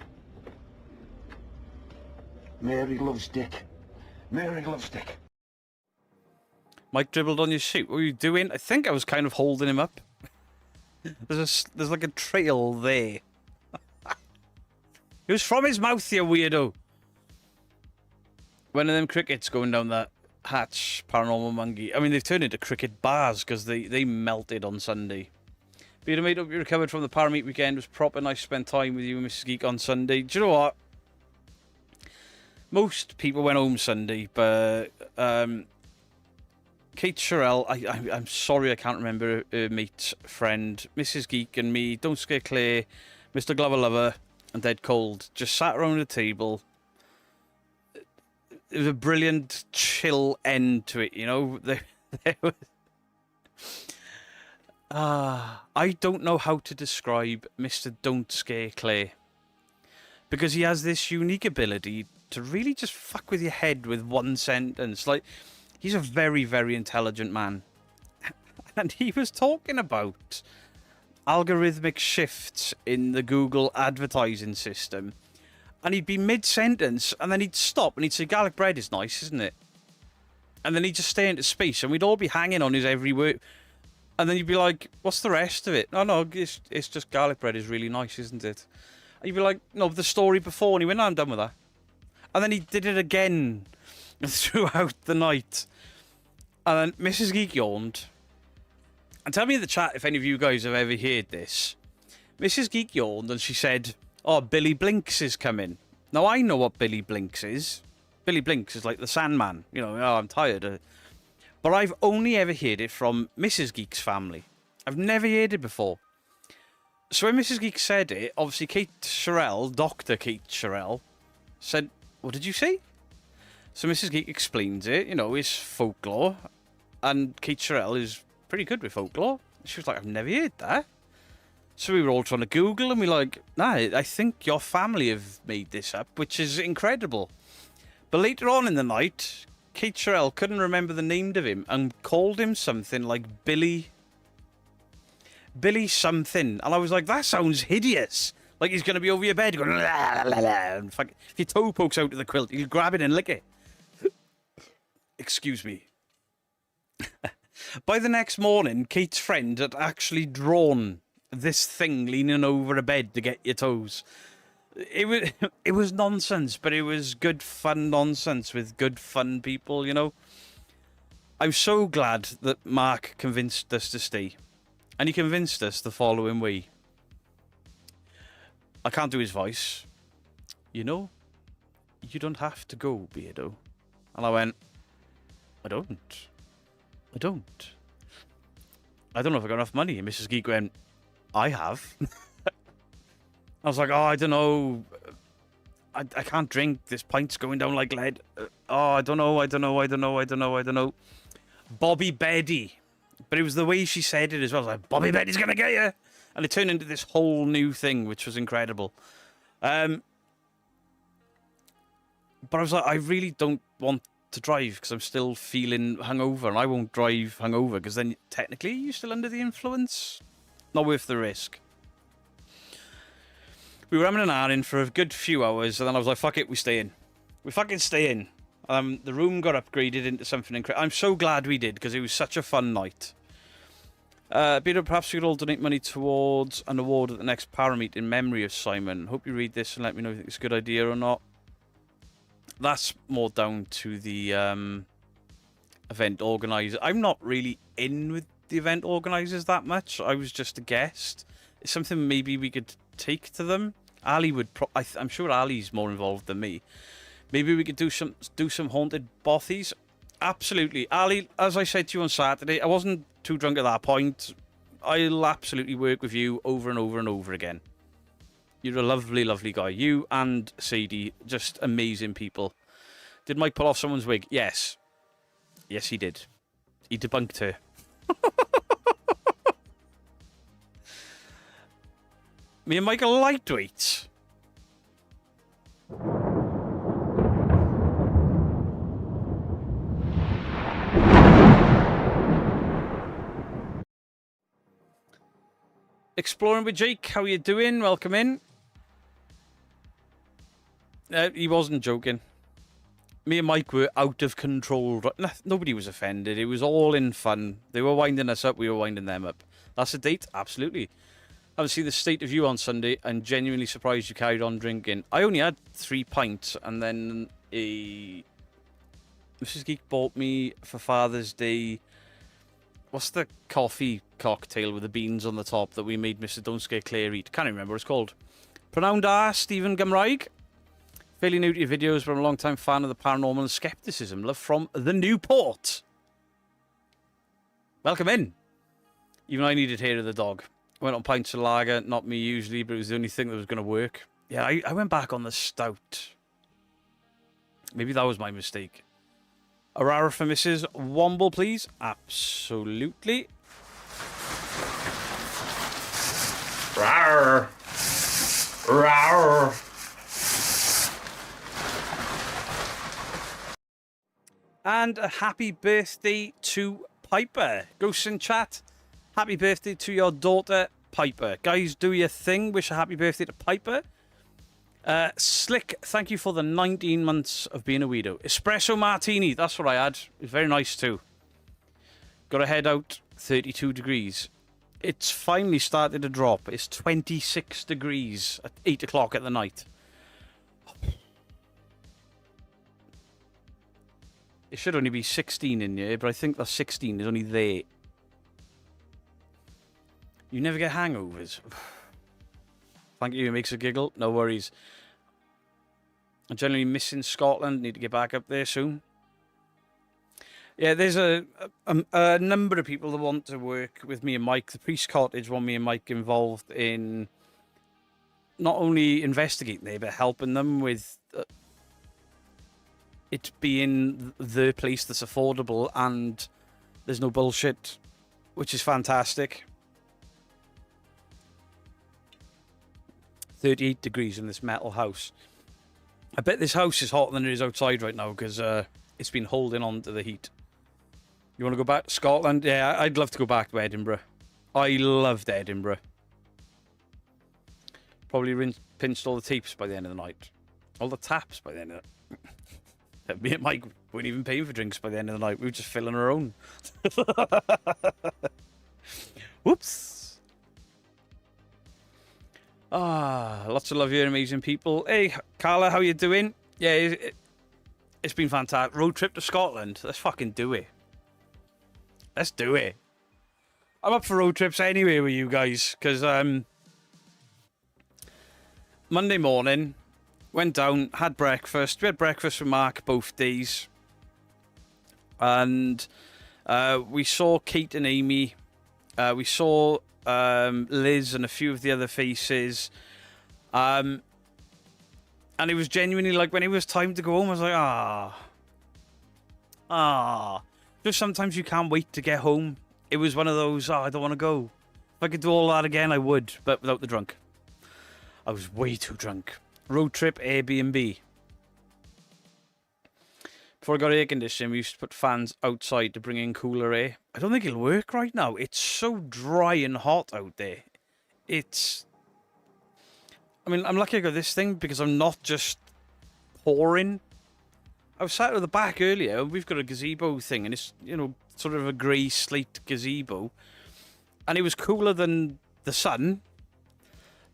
Mary loves dick. Mary loves dick. Mike dribbled on your suit. What were you doing? I think I was kind of holding him up. There's like a trail there. It was from his mouth, you weirdo. One of them crickets going down that hatch, Paranormal Monkey. I mean, they've turned into cricket bars because they melted on Sunday. Beardo, mate, hope you recovered from the Parameet weekend. It was proper nice to spend time with you and Mrs. Geek on Sunday. Do you know what? Most people went home Sunday, but Kate Sherrill, I'm sorry I can't remember her mate's friend, Mrs. Geek and me, Don't Scare Claire, Mr. Glover Lover, and Dead Cold just sat around the table. It was a brilliant, chill end to it, you know. I don't know how to describe Mr. Don't Scare Claire. Because he has this unique ability to really just fuck with your head with one sentence. Like, he's a very, very intelligent man. And he was talking about algorithmic shifts in the Google advertising system. And he'd be mid-sentence, and then he'd stop, and he'd say, garlic bread is nice, isn't it? And then he'd just stay into space, and we'd all be hanging on his every word. And then you'd be like, what's the rest of it? No, it's just garlic bread is really nice, isn't it? And you'd be like, no, the story before. And he went, no, I'm done with that. And then he did it again throughout the night. And then Mrs. Geek yawned. And tell me in the chat if any of you guys have ever heard this. Mrs. Geek yawned, and she said, oh, Billy Blinks is coming. Now, I know what Billy Blinks is. Billy Blinks is like the Sandman. You know, oh, I'm tired. But I've only ever heard it from Mrs. Geek's family. I've never heard it before. So when Mrs. Geek said it, obviously Kate Sherrill, Dr. Kate Sherrill, said, what did you say? So Mrs. Geek explains it, you know, it's folklore. And Kate Sherrill is pretty good with folklore. She was like, I've never heard that. So we were all trying to Google, and we're like, nah, I think your family have made this up, which is incredible. But later on in the night, Kate Sherrill couldn't remember the name of him and called him something like Billy something. And I was like, that sounds hideous. Like he's going to be over your bed going, la, la, la. And if your toe pokes out of the quilt, you grab it and lick it. Excuse me. By the next morning, Kate's friend had actually drawn this thing leaning over a bed to get your toes. It was nonsense, but it was good fun nonsense with good fun people, you know. I'm so glad that Mark convinced us to stay. And he convinced us the following way. I can't do his voice. You know, you don't have to go, Beardo. And I went, I don't know if I got enough money. And Mrs. Geek went, I have. I was like, oh, I don't know. I can't drink. This pint's going down like lead. Oh, I don't know. Bobby Betty. But it was the way she said it as well. I was like, Bobby Betty's going to get you. And it turned into this whole new thing, which was incredible. But I was like, I really don't want to drive because I'm still feeling hungover. And I won't drive hungover because then technically you're still under the influence. Not worth the risk. We were having an hour in for a good few hours. And then I was like, fuck it, we stay in. We fucking stay in. The room got upgraded into something incredible. I'm so glad we did because it was such a fun night. Peter, perhaps we could all donate money towards an award at the next Parameet in memory of Simon. Hope you read this and let me know if you think it's a good idea or not. That's more down to the event organizer. I'm not really in with the event organizers that much. I was just a guest. It's something maybe we could take to them. Ali would. I'm sure Ali's more involved than me. Maybe we could do some haunted bothies. Absolutely. Ali, as I said to you on Saturday, I wasn't too drunk at that point. I'll absolutely work with you over and over and over again. You're a lovely, lovely guy. You and Sadie, just amazing people. Did Mike pull off someone's wig? Yes. Yes, he did. He debunked her. Me and Mike are lightweights. Exploring with Jake, how you doing? Welcome in. He wasn't joking. Me and Mike were out of control. Nobody was offended. It was all in fun. They were winding us up. We were winding them up. That's a date? Absolutely. I haven't seen the state of you on Sunday and genuinely surprised you carried on drinking. I only had 3 pints and then Mrs. Geek bought me for Father's Day. What's the coffee cocktail with the beans on the top that we made Mr. Don't Scare Claire eat? Can't remember what it's called. Pronoun da, Stephen Gymraeg. Fairly new to your videos, but I'm a long time fan of the paranormal and skepticism. Love from the Newport. Welcome in. Even I needed hair of the dog. Went on pints of lager, not me usually, but it was the only thing that was going to work. Yeah, I went back on the stout. Maybe that was my mistake. A rara for Mrs. Womble, please. Absolutely. Rawr. Rawr. And a happy birthday to Piper. Ghosts in chat. Happy birthday to your daughter, Piper. Guys, do your thing. Wish a happy birthday to Piper. Slick, thank you for the 19 months of being a weirdo. Espresso martini, that's what I had. It's very nice too. Got to head out, 32 degrees. It's finally started to drop. It's 26 degrees at 8 o'clock at the night. It should only be 16 in here, but I think that 16 is only there. You never get hangovers. Thank you, it makes a giggle. No worries. I'm generally missing Scotland. Need to get back up there soon. Yeah, there's a number of people that want to work with me and Mike. The Priest Cottage want me and Mike involved in not only investigating there, but helping them with it being the place that's affordable and there's no bullshit, which is fantastic. 38 degrees in this metal house. I bet this house is hotter than it is outside right now because it's been holding on to the heat. You want to go back to Scotland? Yeah, I'd love to go back to Edinburgh. I loved Edinburgh. Probably pinched all the tapes by the end of the night. All the taps by the end of it. Me and Mike weren't even paying for drinks by the end of the night. We were just filling our own. Whoops. Lots of love here, amazing people. Hey, Carla, how you doing? Yeah, it's been fantastic. Road trip to Scotland. Let's fucking do it. Let's do it. I'm up for road trips anyway with you guys, because Monday morning, went down, had breakfast. We had breakfast with Mark both days. And we saw Kate and Amy. We saw Liz and a few of the other faces. And it was genuinely like, when it was time to go home, I was like, Just sometimes you can't wait to get home. It was one of those, I don't want to go. If I could do all that again, I would, but without the drunk. I was way too drunk. Road trip, Airbnb. Before I got air conditioning, we used to put fans outside to bring in cooler air. I don't think it'll work right now. It's so dry and hot out there. I mean, I'm lucky I got this thing because I'm not just pouring. I was sat at the back earlier. We've got a gazebo thing, and it's, you know, sort of a grey slate gazebo. And it was cooler than the sun.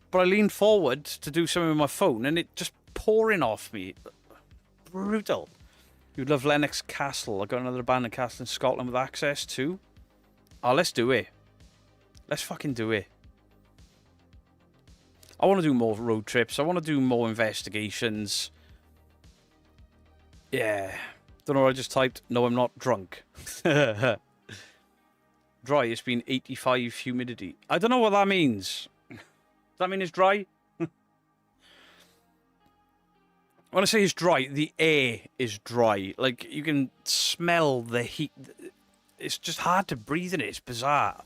But I leaned forward to do something with my phone, and it just pouring off me. Brutal. You'd love Lennox Castle. I got another abandoned castle in Scotland with access to. Oh, let's do it. Let's fucking do it. I want to do more road trips. I want to do more investigations. Yeah. Don't know what I just typed. No, I'm not drunk. Dry. It's been 85 humidity. I don't know what that means. Does that mean it's dry? When I say it's dry, the air is dry. Like, you can smell the heat. It's just hard to breathe in it. It's bizarre.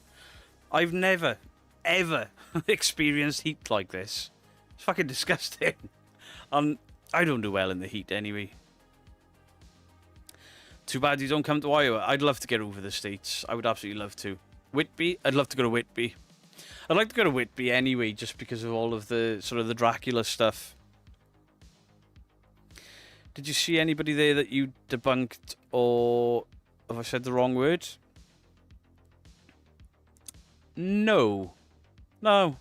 I've never, ever experienced heat like this. It's fucking disgusting. And I don't do well in the heat anyway. Too bad you don't come to Iowa. I'd love to get over the States. I would absolutely love to. Whitby? I'd love to go to Whitby. I'd like to go to Whitby anyway, just because of all of the sort of the Dracula stuff. Did you see anybody there that you debunked, or have I said the wrong word? No. No.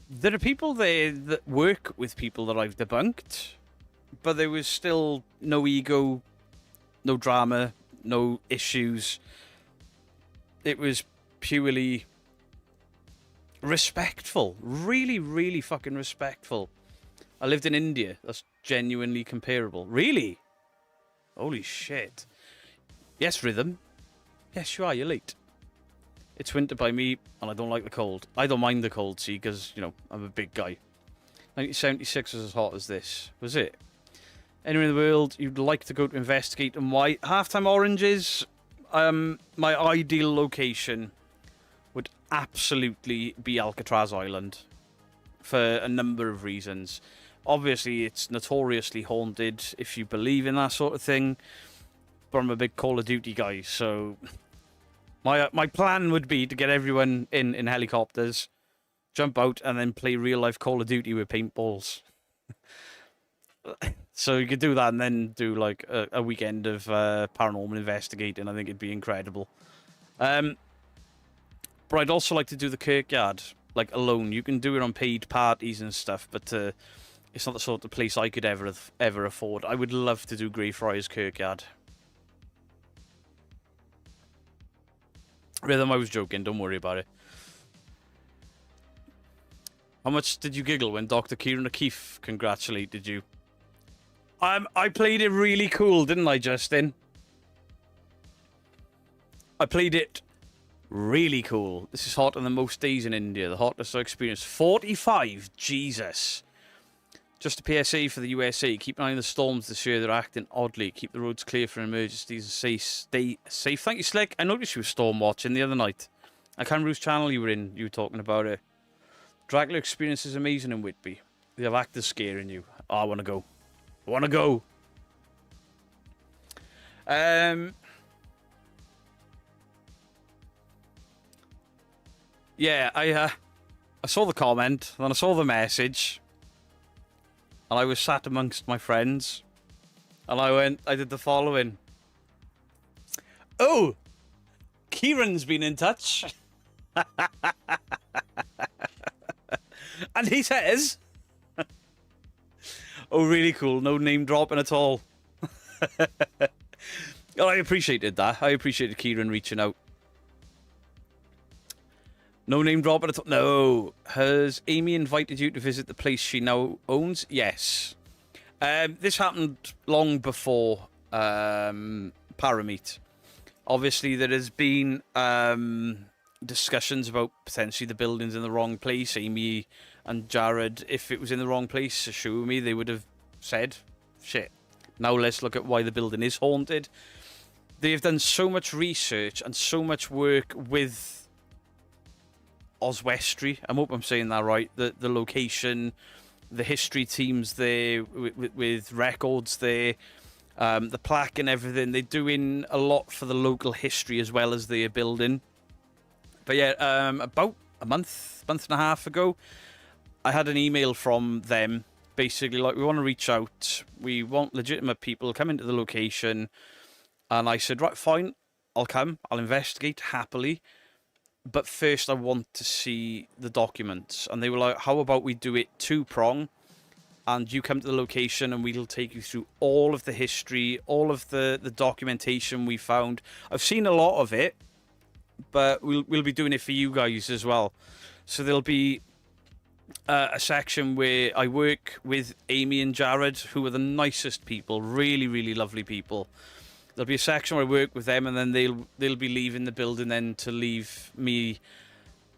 There are people there that work with people that I've debunked, but there was still no ego, no drama, no issues. It was purely respectful. Really, really fucking respectful. I lived in India. That's genuinely comparable. Really? Holy shit. Yes, Rhythm. Yes, you are. You're late. It's winter by me, and I don't like the cold. I don't mind the cold, see, because, you know, I'm a big guy. 1976 was as hot as this. Was it? Anywhere in the world you'd like to go to investigate, and why? Halftime Oranges, my ideal location would absolutely be Alcatraz Island. For a number of reasons. Obviously, it's notoriously haunted, if you believe in that sort of thing. But I'm a big Call of Duty guy, so my plan would be to get everyone in helicopters, jump out, and then play real-life Call of Duty with paintballs. So you could do that and then do, like, a weekend of paranormal investigating. I think it'd be incredible. But I'd also like to do the Kirkyard, like, alone. You can do it on paid parties and stuff, but it's not the sort of place I could ever afford. I would love to do Greyfriars Kirkyard. Rhythm, I was joking. Don't worry about it. How much did you giggle when Dr. Kieran O'Keefe congratulated you? I played it really cool, didn't I, Justin? I played it really cool. This is hotter than most days in India. The hottest I experienced. 45. Jesus. Just a PSA for the USA. Keep an eye on the storms this year. They're acting oddly. Keep the roads clear for emergencies and stay safe. Thank you, Slick. I noticed you were storm watching the other night. I can't remember whose channel you were in. You were talking about it. Dracula experience is amazing in Whitby. They have actors scaring you. Oh, I want to go. I want to go. Yeah, I saw the comment, then I saw the message, and I was sat amongst my friends, and I did the following. Oh, Kieran's been in touch. And he says, oh, really cool, no name dropping at all. Oh, I appreciated that. I appreciated Kieran reaching out. No name dropping at all. No. Has Amy invited you to visit the place she now owns? Yes. This happened long before Parameet. Obviously, there has been discussions about potentially the buildings in the wrong place. Amy and Jared, if it was in the wrong place, assure me, they would have said, shit, now let's look at why the building is haunted. They've done so much research and so much work with Oswestry. I hope I'm saying that right. The location, the history teams there with records there, the plaque and everything. They're doing a lot for the local history as well as their building. But yeah, about a month and a half ago, I had an email from them, basically like, we want to reach out, we want legitimate people come into the location, and I said, right, fine, I'll come, I'll investigate happily, but first I want to see the documents. And they were like, how about we do it two-prong, and you come to the location and we'll take you through all of the history, all of the documentation we found. I've seen a lot of it, but we'll be doing it for you guys as well. So there'll be a section where I work with Amy and Jared, who are the nicest people, really, really lovely people. There'll be a section where I work with them, and then they'll be leaving the building then to leave me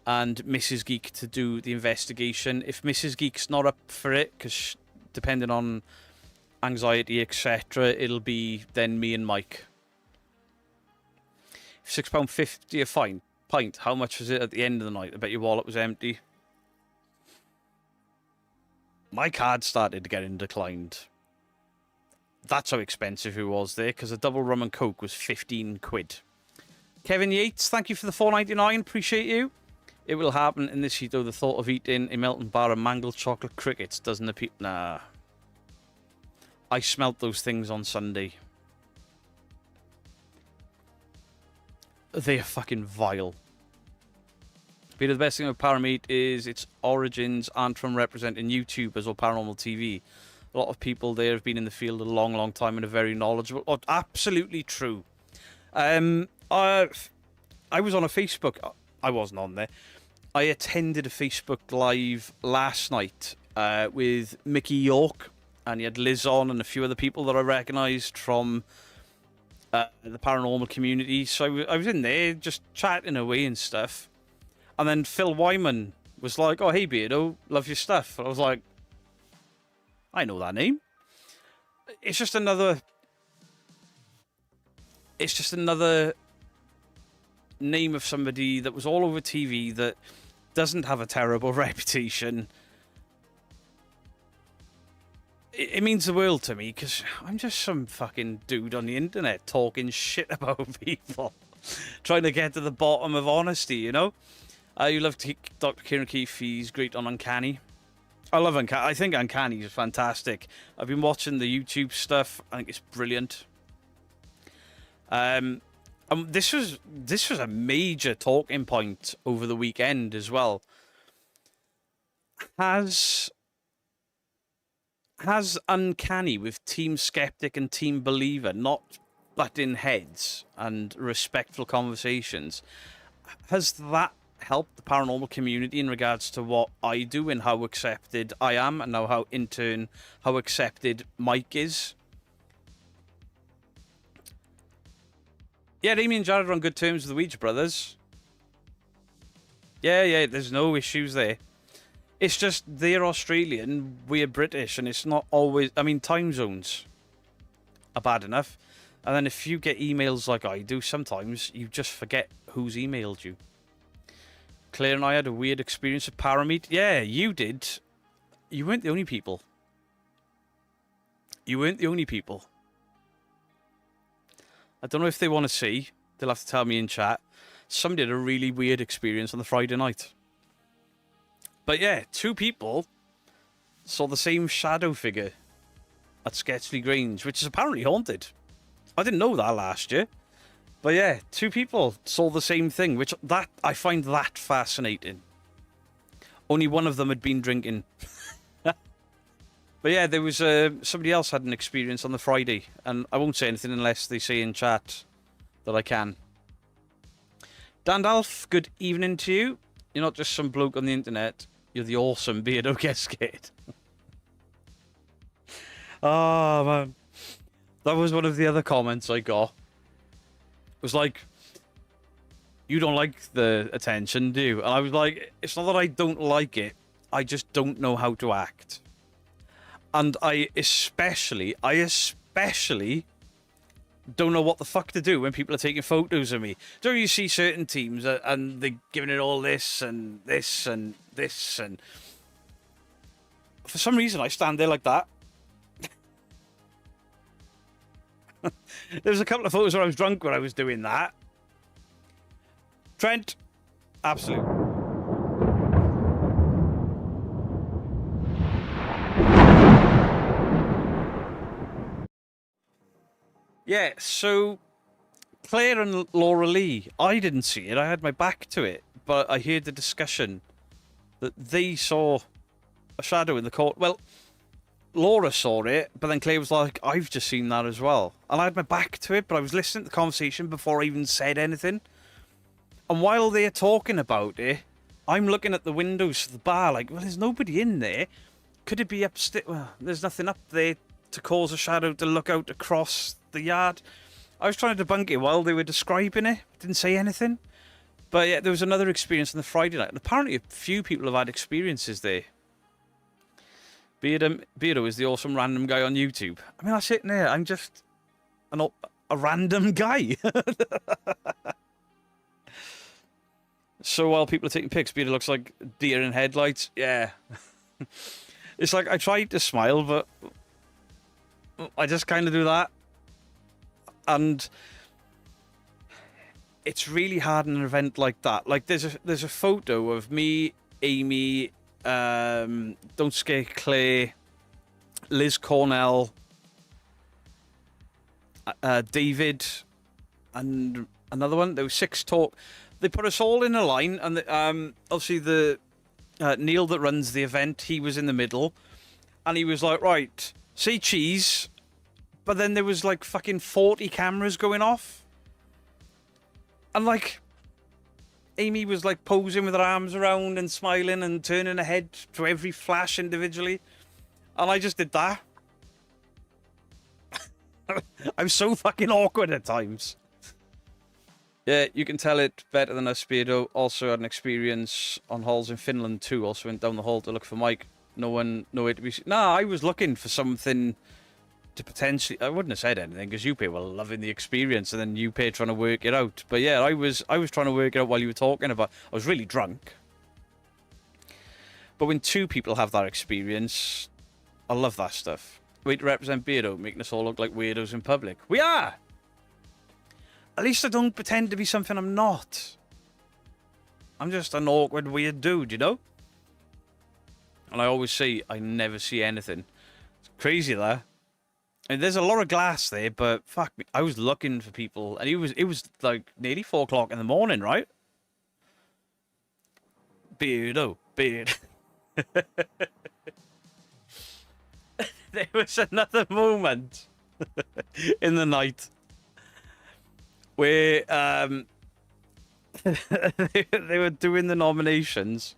and Mrs. Geek to do the investigation. If Mrs. Geek's not up for it, because depending on anxiety, etc., it'll be then me and Mike. £6.50 a fine pint. How much was it at the end of the night? I bet your wallet was empty. My card started to get in declined. That's how expensive it was there, because a double rum and coke was 15 quid. Kevin Yates, thank you for the $4.99. Appreciate you. It will happen in this heat, though. The thought of eating a melting bar of mangled chocolate crickets doesn't appeal. Nah. I smelt those things on Sunday. They are fucking vile. But the best thing about Parameat is its origins aren't from representing YouTubers or paranormal TV. A lot of people there have been in the field a long, long time and are very knowledgeable. Oh, absolutely true. I was on a Facebook. I wasn't on there. I attended a Facebook Live last night with Mickey York, and he had Liz on and a few other people that I recognised from the paranormal community. So I was in there just chatting away and stuff. And then Phil Wyman was like, oh, hey, Beardo, love your stuff. And I was like, I know that name. It's just another name of somebody that was all over TV that doesn't have a terrible reputation. It means the world to me, because I'm just some fucking dude on the internet talking shit about people. Trying to get to the bottom of honesty, you know? You love Dr. Kieran Keefe. He's great on Uncanny. I love Uncanny. I think Uncanny is fantastic. I've been watching the YouTube stuff. I think it's brilliant. This was a major talking point over the weekend as well. Has Uncanny with Team Skeptic and Team Believer not butting heads and respectful conversations, has that helped the paranormal community in regards to what I do and how accepted I am, and now how in turn how accepted Mike is? Yeah, Amy and Jared are on good terms with the Ouija brothers. Yeah, there's no issues there. It's just they're Australian, we're British, and it's not always... I mean, time zones are bad enough. And then if you get emails like I do, sometimes you just forget who's emailed you. Claire and I had a weird experience with Parameat. Yeah, you did. You weren't the only people. You weren't the only people. I don't know if they want to see. They'll have to tell me in chat. Somebody had a really weird experience on the Friday night. But yeah, 2 people saw the same shadow figure at Sketchley Grange, which is apparently haunted. I didn't know that last year. But yeah, 2 people saw the same thing, which I find that fascinating. Only one of them had been drinking. But yeah, there was somebody else had an experience on the Friday, and I won't say anything unless they say in chat that I can. Dandalf, good evening to you. You're not just some bloke on the internet. You're the awesome Beardo Cascade. Oh, man. That was one of the other comments I got. It was like, you don't like the attention, do you? And I was like, it's not that I don't like it. I just don't know how to act. And I especially don't know what the fuck to do when people are taking photos of me. So you see certain teams and they're giving it all this and this and this, and for some reason I stand there like that. There was a couple of photos where I was drunk when I was doing that. Trent, absolute. Yeah, so Claire and Laura Lee, I didn't see it. I had my back to it, but I heard the discussion that they saw a shadow in the court. Well, Laura saw it, but then Claire was like, I've just seen that as well. And I had my back to it, but I was listening to the conversation before I even said anything. And while they're talking about it, I'm looking at the windows of the bar like, well, there's nobody in there. Could it be upstairs? Well, there's nothing up there to cause a shadow to look out across the yard. I was trying to debunk it while they were describing it. Didn't say anything. But yeah, there was another experience on the Friday night. And apparently a few people have had experiences there. Beardo is the awesome random guy on YouTube. I mean, I'm sitting there. I'm just a random guy. So while people are taking pics, Beardo looks like deer in headlights. Yeah. It's like I tried to smile, but I just kind of do that. And it's really hard in an event like that. Like there's a photo of me, Amy, Don't Scare Claire, Liz Cornell, David, and another one. There was 6 talk. They put us all in a line, and obviously the Neil that runs the event, he was in the middle, and he was like, right, say cheese. But then there was like fucking 40 cameras going off. And like, Amy was like posing with her arms around and smiling and turning her head to every flash individually. And I just did that. I'm so fucking awkward at times. Yeah, you can tell it better than us, Speedo. Also had an experience on halls in Finland too. Also went down the hall to look for Mike. No one, nowhere to be seen. Nah, I was looking for something to potentially, I wouldn't have said anything because you were loving the experience, and then you trying to work it out. But yeah, I was trying to work it out while you were talking about. I was really drunk. But when 2 people have that experience, I love that stuff. We represent Beardo, making us all look like weirdos in public. We are. At least I don't pretend to be something I'm not. I'm just an awkward, weird dude, you know. And I always say I never see anything. It's crazy that. I mean, there's a lot of glass there, but fuck me, I was looking for people, and it was like nearly 4 o'clock in the morning, right? Beardo, beard. There was another moment in the night where they were doing the nominations,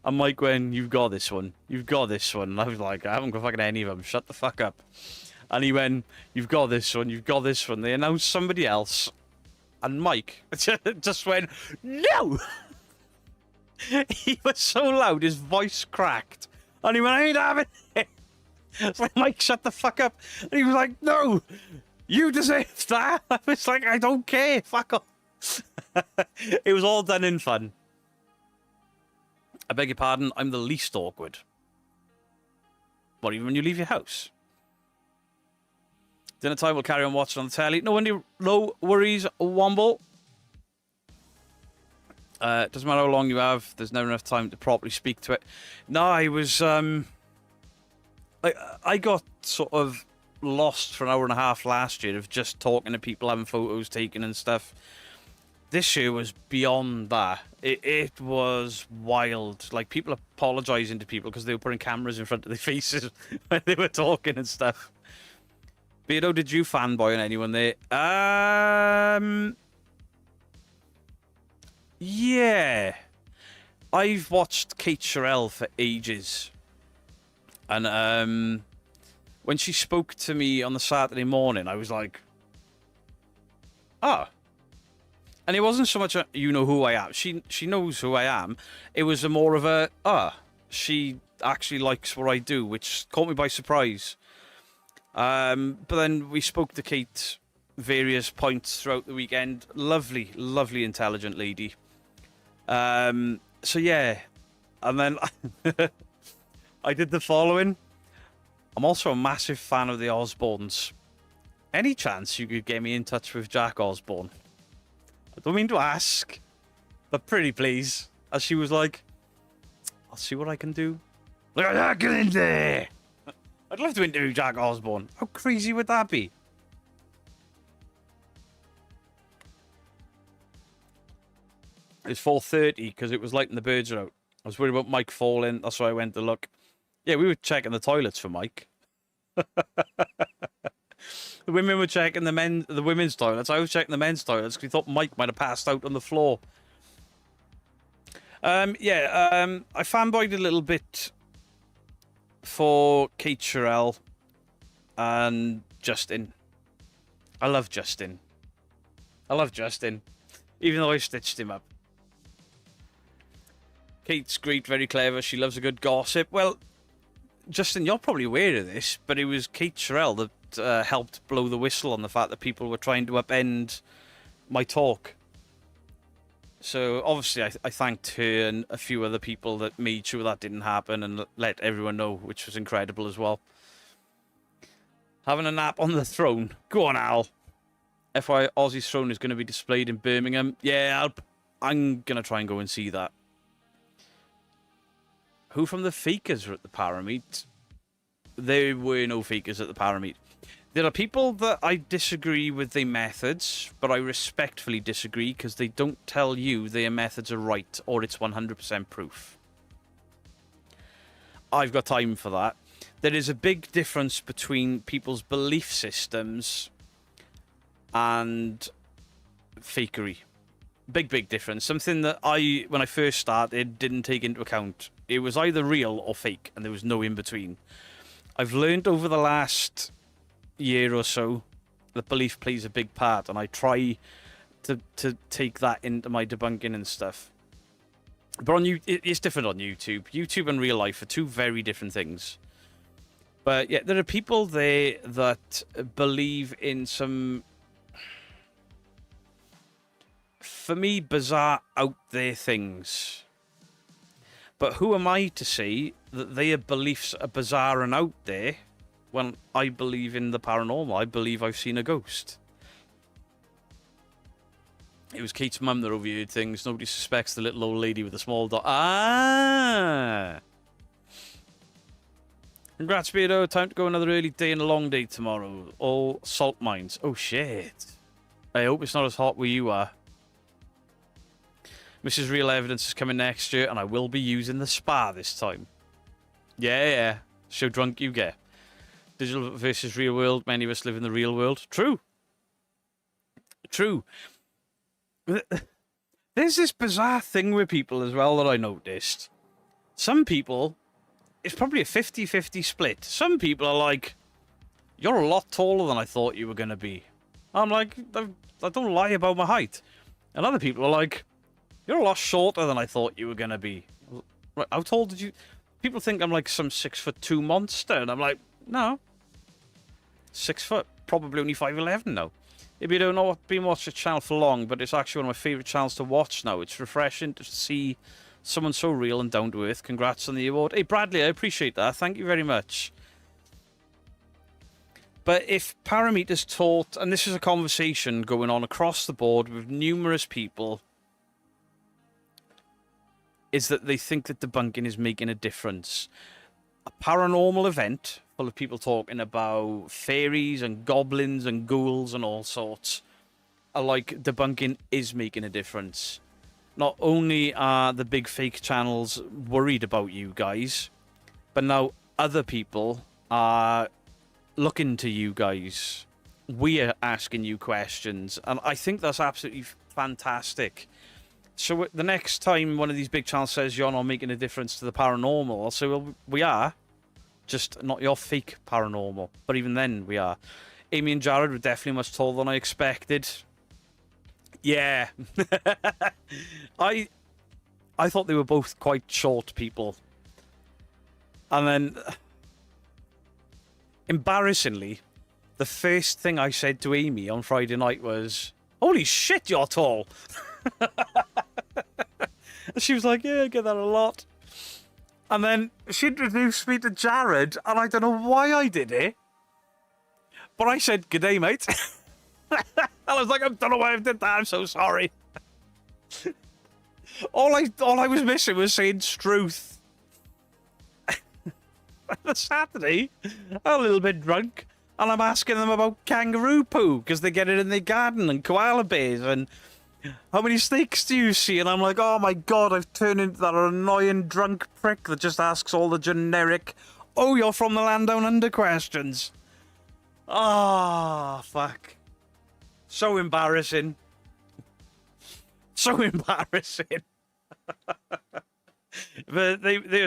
and Mike went, "You've got this one. You've got this one." And I was like, "I haven't got fucking any of them. Shut the fuck up." And he went, "You've got this one, you've got this one." They announced somebody else. And Mike just went, "No!" He was so loud, his voice cracked. And he went, "I ain't having it." It's like, "Mike, shut the fuck up." And he was like, "No, you deserve that." I was like, "I don't care, fuck off." It was all done in fun. I beg your pardon, I'm the least awkward. What, even when you leave your house? Dinner time, we'll carry on watching on the telly. No worries, Womble. Doesn't matter how long you have. There's never enough time to properly speak to it. No, I was... I got sort of lost for an hour and a half last year of just talking to people, having photos taken and stuff. This year was beyond that. It was wild. Like, people apologising to people because they were putting cameras in front of their faces when they were talking and stuff. Beardo, did you fanboy on anyone there? Yeah. I've watched Kate Sherrill for ages. And when she spoke to me on the Saturday morning, I was like, "Ah." And it wasn't so much a, "you know who I am." She knows who I am. It was a more of a, "Ah." she actually likes what I do, which caught me by surprise. But then we spoke to Kate various points throughout the weekend. Lovely, lovely, intelligent lady. So yeah, and then I did the following. I'm also a massive fan of the Osbournes. Any chance you could get me in touch with Jack Osbourne? I don't mean to ask, but pretty please. As she was like, I'll see what I can do. Look at that, get in there! I'd love to interview Jack Osbourne. How crazy would that be? It's 4:30 because it was light and the birds are out. I was worried about Mike falling. That's why I went to look. Yeah, we were checking the toilets for Mike. The women were checking the women's toilets. I was checking the men's toilets because we thought Mike might have passed out on the floor. I fanboyed a little bit for Kate Sherrill and Justin. I love Justin. Even though I stitched him up. Kate's great, very clever. She loves a good gossip. Well, Justin, you're probably aware of this, but it was Kate Sherrill that helped blow the whistle on the fact that people were trying to upend my talk. So obviously I thanked her and a few other people that made sure that didn't happen and let everyone know, which was incredible as well. Having a nap on the throne. Go on, Al. FYI, Aussie's throne is going to be displayed in Birmingham. Yeah, I'm going to try and go and see that. Who from the Fakers were at the Parameet? There were no Fakers at the Parameet. There are people that I disagree with their methods, but I respectfully disagree because they don't tell you their methods are right or it's 100% proof. I've got time for that. There is a big difference between people's belief systems and fakery. Big difference. Something that when I first started, didn't take into account. It was either real or fake, and there was no in between. I've learned over the last year or so that belief plays a big part, and I try to take that into my debunking and stuff. But it's different on YouTube. YouTube and real life are two very different things. But yeah, there are people there that believe in some, for me, bizarre, out there things. But who am I to say that their beliefs are bizarre and out there when I believe in the paranormal? I believe I've seen a ghost. It was Kate's mum that overheard things. Nobody suspects the little old lady with the small dog. Ah! Congrats, Beardo. Time to go another early day and a long day tomorrow. All salt mines. Oh, shit. I hope it's not as hot where you are. Mrs. Real Evidence is coming next year, and I will be using the spa this time. Yeah. So drunk you get. Digital versus real world. Many of us live in the real world. True. There's this bizarre thing with people as well that I noticed. Some people, it's probably a 50-50 split. Some people are like, you're a lot taller than I thought you were going to be. I'm like, I don't lie about my height. And other people are like, you're a lot shorter than I thought you were going to be. Right, how tall did you... People think I'm like some 6'2" monster. And I'm like, no. 6 foot. Probably only 5'11" now. If you don't know what, been watching the channel for long, but it's actually one of my favourite channels to watch now. It's refreshing to see someone so real and down to earth. Congrats on the award. Hey, Bradley, I appreciate that. Thank you very much. But if Parameter's taught, and this is a conversation going on across the board with numerous people, is that they think that debunking is making a difference. A paranormal event full of people talking about fairies and goblins and ghouls and all sorts are like, debunking is making a difference. Not only are the big fake channels worried about you guys, but now other people are looking to you guys. We're asking you questions, and I think that's absolutely fantastic. So the next time one of these big channels says you're not making a difference to the paranormal, I'll say, well, we are. Just not your fake paranormal. But even then, we are. Amy and Jared were definitely much taller than I expected. Yeah. I thought they were both quite short people. And then, embarrassingly, the first thing I said to Amy on Friday night was, "Holy shit, you're tall." And she was like, "Yeah, I get that a lot." And then she introduced me to Jared, and I don't know why I did it, but I said, "G'day, mate." I was like, "I don't know why I did that. I'm so sorry." all I was missing was saying "Struth." The Saturday, I'm a little bit drunk, and I'm asking them about kangaroo poo because they get it in their garden, and koala bears, and how many snakes do you see? And I'm like, oh my god, I've turned into that annoying drunk prick that just asks all the generic, "Oh, you're from the land down under" questions. Ah, fuck. So embarrassing. So embarrassing. But they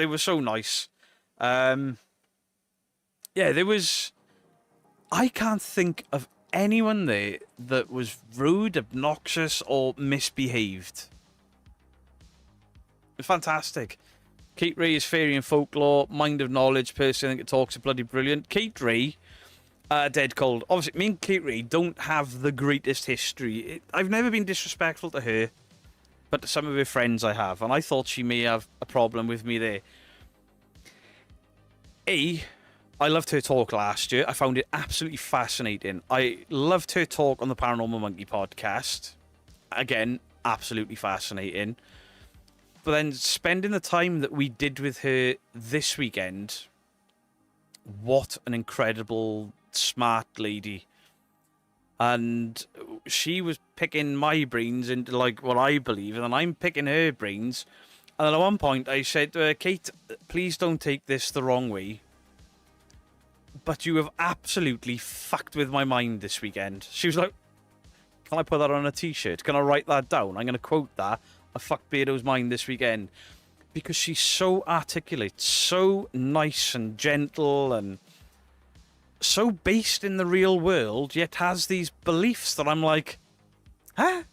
were so nice. Yeah, there was, I can't think of anyone there that was rude, obnoxious, or misbehaved. Fantastic. Kate Ray is fairy and folklore, mind of knowledge, person I think it talks are bloody brilliant. Kate Ray, dead cold. Obviously, me and Kate Ray don't have the greatest history. I've never been disrespectful to her, but to some of her friends I have, and I thought she may have a problem with me there. I loved her talk last year. I found it absolutely fascinating. I loved her talk on the Paranormal Monkey podcast. Again, absolutely fascinating. But then spending the time that we did with her this weekend, what an incredible, smart lady. And she was picking my brains into like what I believe, and then I'm picking her brains. And then at one point I said to her, "Kate, please don't take this the wrong way, but you have absolutely fucked with my mind this weekend." She was like, "Can I put that on a t-shirt? Can I write that down? I'm going to quote that. I fucked Beardo's mind this weekend." Because she's so articulate, so nice and gentle, and so based in the real world, yet has these beliefs that I'm like, huh?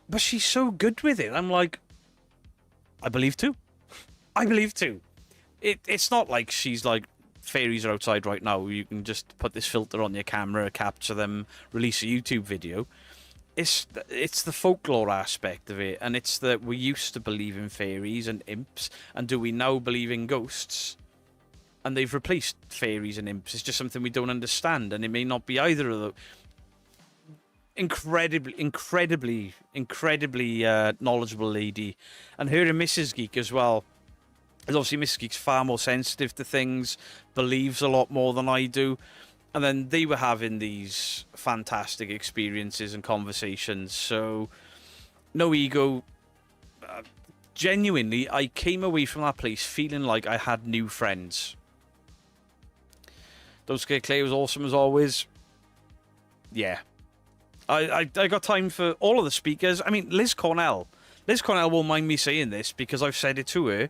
But she's so good with it. I'm like, I believe too. I believe too. It's not like she's like, fairies are outside right now, you can just put this filter on your camera, capture them, release a YouTube video. It's the folklore aspect of it, and it's that we used to believe in fairies and imps, and do we now believe in ghosts? And they've replaced fairies and imps. It's just something we don't understand, and it may not be either of those. Incredibly knowledgeable lady, and her and Mrs. Geek as well. Because obviously Mrs. Geek's far more sensitive to things, believes a lot more than I do. And then they were having these fantastic experiences and conversations. So, no ego. Genuinely, I came away from that place feeling like I had new friends. Don't Scare Clay was awesome as always. Yeah. I got time for all of the speakers. I mean, Liz Cornell. Liz Cornell won't mind me saying this because I've said it to her.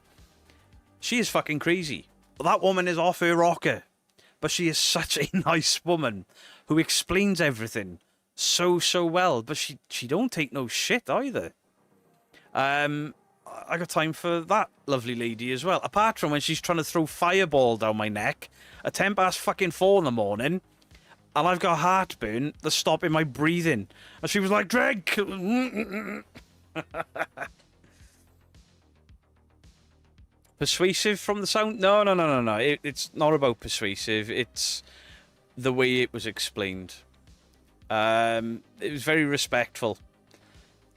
She is fucking crazy. That woman is off her rocker. But she is such a nice woman who explains everything so well. But she don't take no shit either. I got time for that lovely lady as well. Apart from when she's trying to throw fireball down my neck at 4:10 in the morning, and I've got heartburn that's stopping my breathing. And she was like, "Drink!" Persuasive from the sound? No. It's not about persuasive. It's the way it was explained. It was very respectful.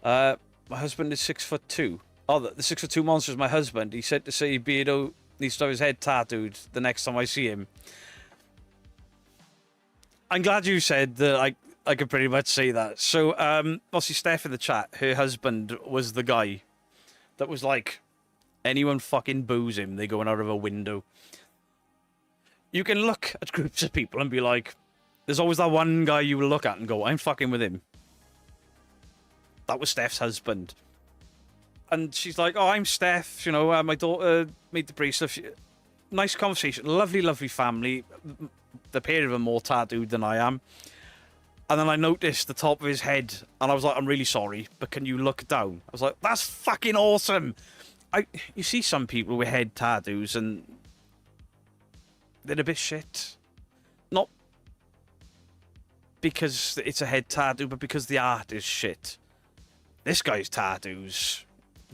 My husband is 6'2". Oh, the 6'2" monster is my husband. He said to say Beardo needs to have his head tattooed the next time I see him. I'm glad you said that I could pretty much say that. So, obviously Steph in the chat, her husband was the guy that was like, anyone fucking boos him, they going out of a window. You can look at groups of people and be like, there's always that one guy you will look at and go, I'm fucking with him. That was Steph's husband. And she's like, oh, I'm Steph, you know, my daughter made the bracelet. Nice conversation, lovely family. The pair of them more tattooed than I am. And then I noticed the top of his head, and I was like, I'm really sorry, but can you look down? I was like, that's fucking awesome. you see some people with head tattoos and they're a bit shit. Not because it's a head tattoo, but because the art is shit. This guy's tattoos,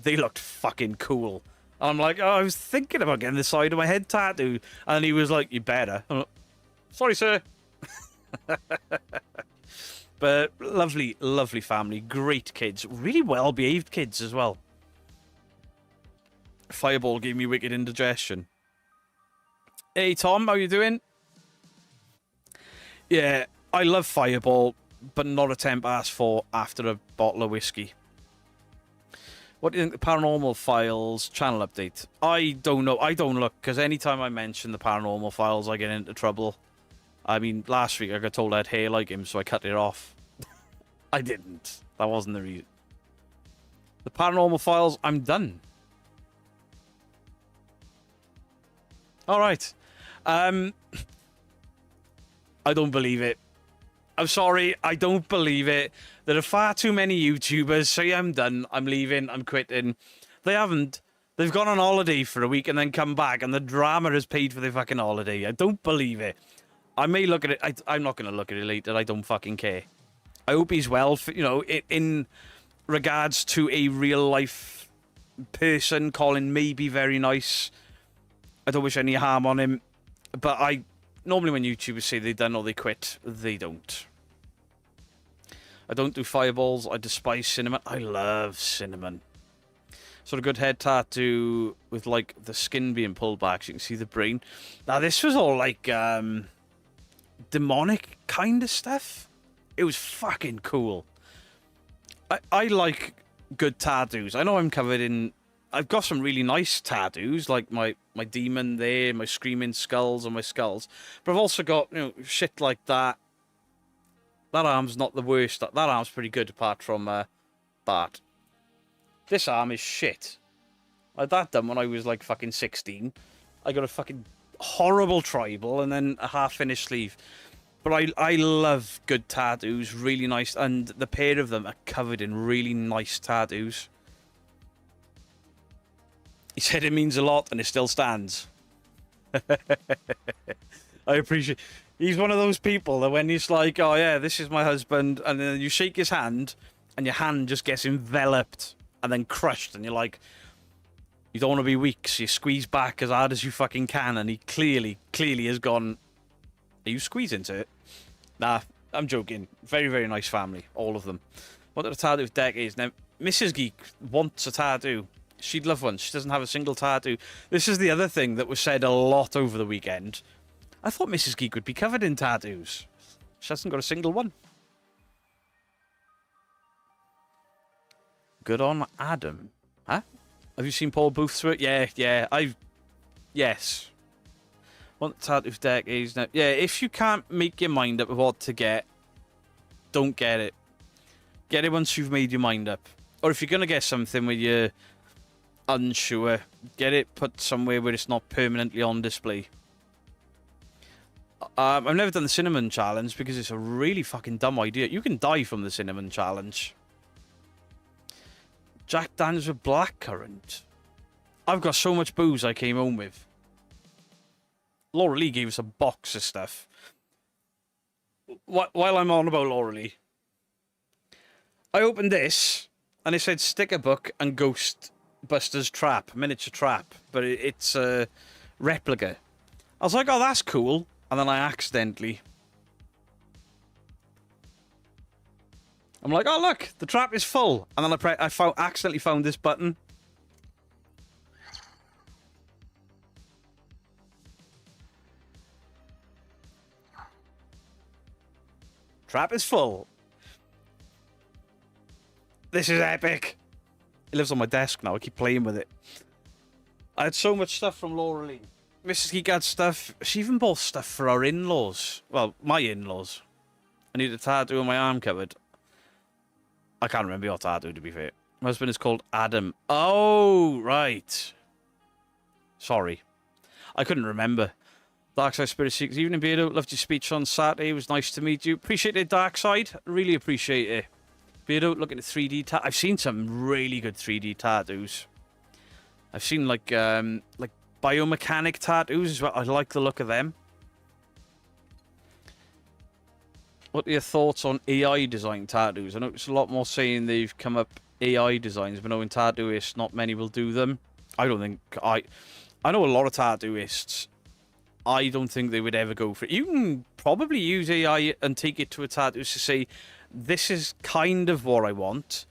they looked fucking cool. And I'm like, oh, I was thinking about getting the side of my head tattoo. And he was like, you better. I'm like, sorry, sir. But lovely, lovely family. Great kids. Really well-behaved kids as well. Fireball gave me wicked indigestion. Hey, Tom, how you doing? Yeah, I love Fireball, but not a temp ass for after a bottle of whiskey. What do you think the Paranormal Files channel update? I don't know. I don't look, because anytime I mention the Paranormal Files, I get into trouble. I mean, last week I got told I had hair like him, so I cut it off. I didn't. That wasn't the reason. The Paranormal Files, I'm done. Alright. I don't believe it. I'm sorry, I don't believe it. There are far too many YouTubers say I'm done, I'm leaving, I'm quitting. They haven't. They've gone on holiday for a week and then come back and the drama has paid for their fucking holiday. I don't believe it. I may look at it. I'm not going to look at it later. I don't fucking care. I hope he's well, you know, in regards to a real life person. Colin may be very nice. I don't wish any harm on him. But normally when YouTubers say they're done or they quit, they don't. I don't do fireballs. I despise cinnamon. I love cinnamon. Sort of good head tattoo with like the skin being pulled back so you can see the brain. Now this was all like demonic kind of stuff. It was fucking cool. I like good tattoos. I know I'm covered in... I've got some really nice tattoos, like my demon there, my screaming skulls on my skulls. But I've also got, you know, shit like that. That arm's not the worst. That arm's pretty good, apart from Bart. This arm is shit. I had that done when I was like fucking 16. I got a fucking horrible tribal and then a half-finished sleeve. But I love good tattoos, really nice, and the pair of them are covered in really nice tattoos. He said it means a lot, and it still stands. I appreciate... He's one of those people that when he's like, oh yeah, this is my husband, and then you shake his hand, and your hand just gets enveloped, and then crushed, and you're like... You don't want to be weak, so you squeeze back as hard as you fucking can, and he clearly has gone... Are you squeezing to it? Nah, I'm joking. Very, very nice family, all of them. Wanted a tattoo for decades. Now, Mrs. Geek wants a tattoo. She'd love one. She doesn't have a single tattoo. This is the other thing that was said a lot over the weekend. I thought Mrs. Geek would be covered in tattoos. She hasn't got a single one. Good on Adam. Huh? Have you seen Paul Booth through it? Yeah. Yes. Want the tattoo for decades now. Yeah, if you can't make your mind up of what to get, don't get it. Get it once you've made your mind up. Or if you're going to get something where you're unsure, get it put somewhere where it's not permanently on display. I've never done the cinnamon challenge because it's a really fucking dumb idea. You can die from the cinnamon challenge. Jack Daniels with blackcurrant. I've got so much booze I came home with. Laura Lee gave us a box of stuff. While I'm on about Laura Lee, I opened this and it said sticker book and Ghostbusters trap, miniature trap, but it's a replica. I was like, oh, that's cool. And then I accidentally... I'm like, oh, look, the trap is full. And then I accidentally found this button. Trap is full. This is epic. It lives on my desk now. I keep playing with it. I had so much stuff from Laura Lee. Mrs. Geek had stuff. She even bought stuff for our in-laws. Well, my in-laws. I need a tattoo on my arm covered. I can't remember your tattoo, to be fair. My husband is called Adam. Oh, right. Sorry. I couldn't remember. Darkside Spirit Seekers. Evening, Beardo. Loved your speech on Saturday. It was nice to meet you. Appreciate it, Darkside. Really appreciate it. Beardo, looking at 3D tattoos. I've seen some really good 3D tattoos. I've seen like biomechanic tattoos as well. I like the look of them. What are your thoughts on AI design tattoos? I noticed a lot more saying they've come up AI designs, but knowing tattooists, not many will do them. I don't think I know a lot of tattooists. I don't think they would ever go for it. You can probably use AI and take it to a tattooist to say, this is kind of what I want,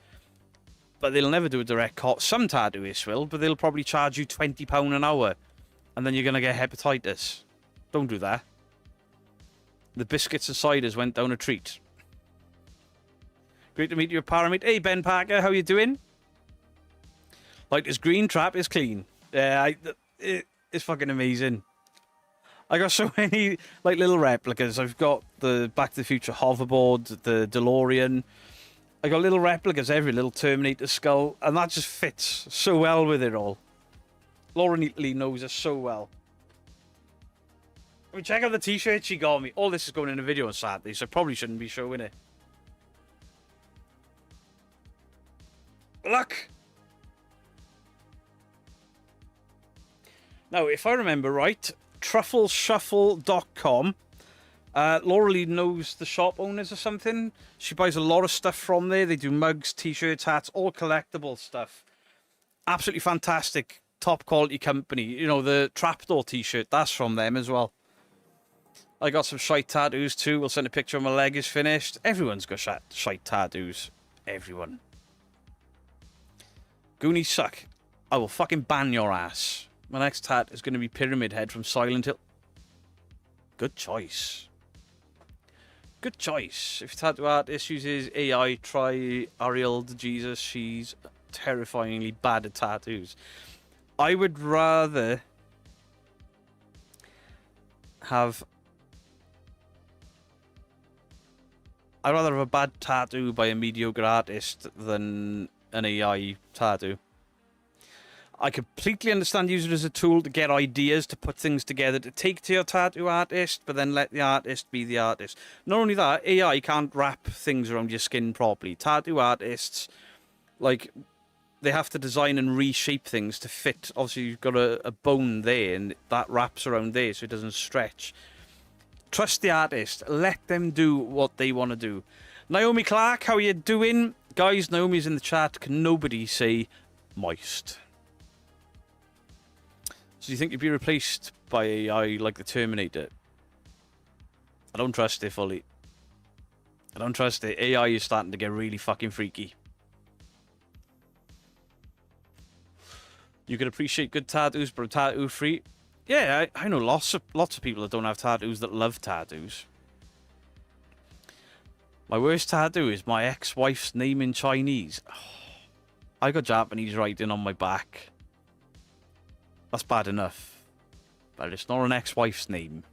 but they'll never do a direct cut. Some tattooists will, but they'll probably charge you £20 an hour, and then you're going to get hepatitis. Don't do that. The biscuits and ciders went down a treat. Great to meet you, Paramate. Hey, Ben Parker, how you doing? Like, this green trap is clean. Yeah, it's fucking amazing. I got so many, like, little replicas. I've got the Back to the Future hoverboard, the DeLorean. I got little replicas, every little Terminator skull, and that just fits so well with it all. Lauren Lee knows us so well. I mean, check out the t-shirt she got me. All this is going in a video on Saturday, so I probably shouldn't be showing it. Look! Now, if I remember right, truffleshuffle.com. Laura Lee knows the shop owners or something. She buys a lot of stuff from there. They do mugs, t-shirts, hats, all collectible stuff. Absolutely fantastic, top quality company. You know, the Trapdoor t-shirt, that's from them as well. I got some shite tattoos too. We'll send a picture when my leg is finished. Everyone's got shite tattoos. Everyone. Goonies suck. I will fucking ban your ass. My next tat is going to be Pyramid Head from Silent Hill. Good choice. Good choice. If tattoo artist uses AI, try Ariel the Jesus. She's terrifyingly bad at tattoos. I would rather have... I'd rather have a bad tattoo by a mediocre artist than an AI tattoo. I completely understand using it as a tool to get ideas, to put things together, to take to your tattoo artist, but then let the artist be the artist. Not only that, AI can't wrap things around your skin properly. Tattoo artists, like, they have to design and reshape things to fit. Obviously, you've got a bone there, and that wraps around there so it doesn't stretch. Trust the artist. Let them do what they want to do. Naomi Clark, how are you doing? Guys, Naomi's in the chat. Can nobody say moist? So do you think you'd be replaced by AI like the Terminator? I don't trust it fully. I don't trust it. AI is starting to get really fucking freaky. You can appreciate good tattoos, but tattoo free. Yeah, I know lots of people that don't have tattoos that love tattoos. My worst tattoo is my ex-wife's name in Chinese. I got Japanese writing on my back. That's bad enough. But it's not an ex-wife's name.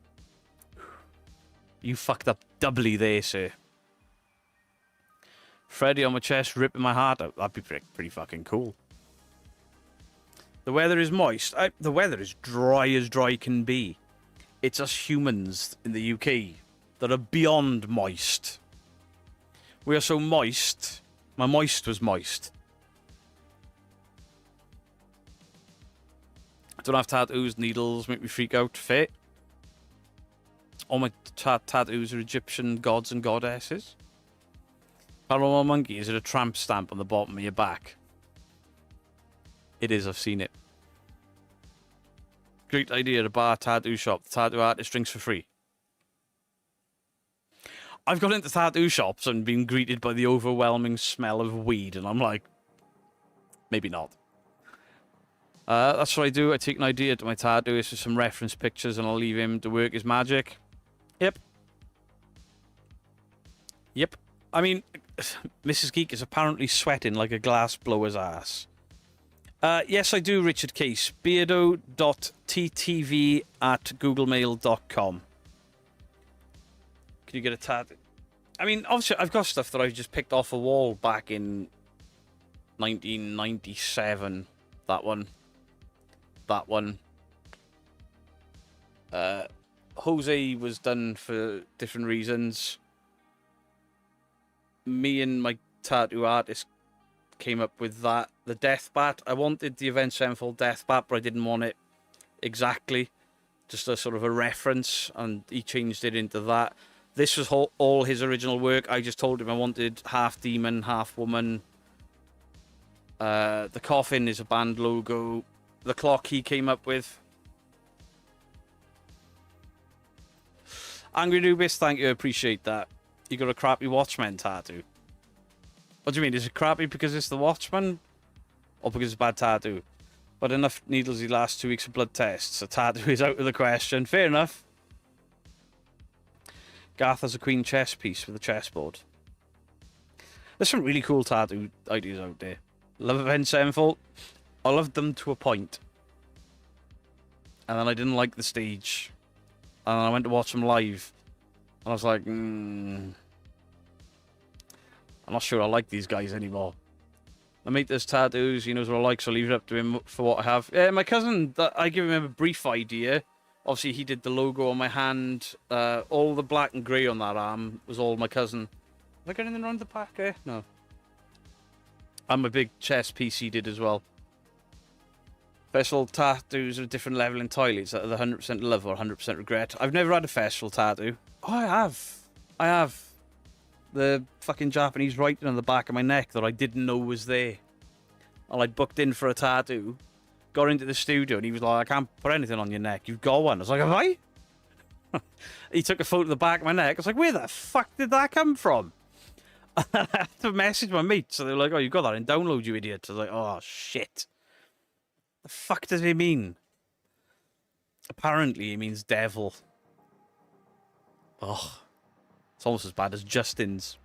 You fucked up doubly there, sir. Freddy on my chest, ripping my heart out. That'd be pretty fucking cool. The weather is moist. The weather is as dry can be. It's us humans in the UK that are beyond moist. We are so moist. My moist was moist. I don't have tattoos, needles make me freak out. Fit. All my tattoos are Egyptian gods and goddesses. Paranormal Monkey, is it a tramp stamp on the bottom of your back? It is, I've seen it. Great idea, a bar tattoo shop. The tattoo artist drinks for free. I've gone into tattoo shops and been greeted by the overwhelming smell of weed, and I'm like, maybe not. That's what I do. I take an idea to my tattooist with some reference pictures, and I'll leave him to work his magic. Yep. Yep. I mean, Mrs. Geek is apparently sweating like a glass blower's ass. Yes, I do, Richard Case. beardo.ttv@googlemail.com. Can you get a tattoo? I mean, obviously, I've got stuff that I just picked off a wall back in 1997. That one. That one. Jose was done for different reasons. Me and my tattoo artist came up with that. The death bat. I wanted the Avenged Sevenfold death bat, but I didn't want it exactly. Just a sort of a reference, and he changed it into that. This was all his original work. I just told him I wanted half demon, half woman. The coffin is a band logo. The clock he came up with. Angry Nubis, thank you, appreciate that. You got a crappy Watchmen tattoo. What do you mean? Is it crappy because it's the Watchman? Or because it's a bad tattoo? But enough needles the last 2 weeks of blood tests. A tattoo is out of the question. Fair enough. Garth has a queen chess piece with a chessboard. There's some really cool tattoo ideas out there. Love Avenged Sevenfold. I loved them to a point. And then I didn't like the stage. And I went to watch them live. And I was like, I'm not sure I like these guys anymore. My mate does tattoos. He knows what I like, so I'll leave it up to him for what I have. Yeah, my cousin, I gave him a brief idea. Obviously, he did the logo on my hand. All the black and grey on that arm was all my cousin. Have I got anything around the back there? No. And my big chest piece he did as well. Festival tattoos are a different level entirely. It's either 100% love or 100% regret. I've never had a festival tattoo. Oh, I have. I have. The fucking Japanese writing on the back of my neck that I didn't know was there. And I booked in for a tattoo. Got into the studio and he was like, I can't put anything on your neck. You've got one. I was like, have I? He took a photo of the back of my neck. I was like, where the fuck did that come from? And I had to message my mate. So they were like, oh, you got that in download, you idiot. I was like, oh, shit. The fuck does it mean? Apparently it means devil. Oh, it's almost as bad as Justin's.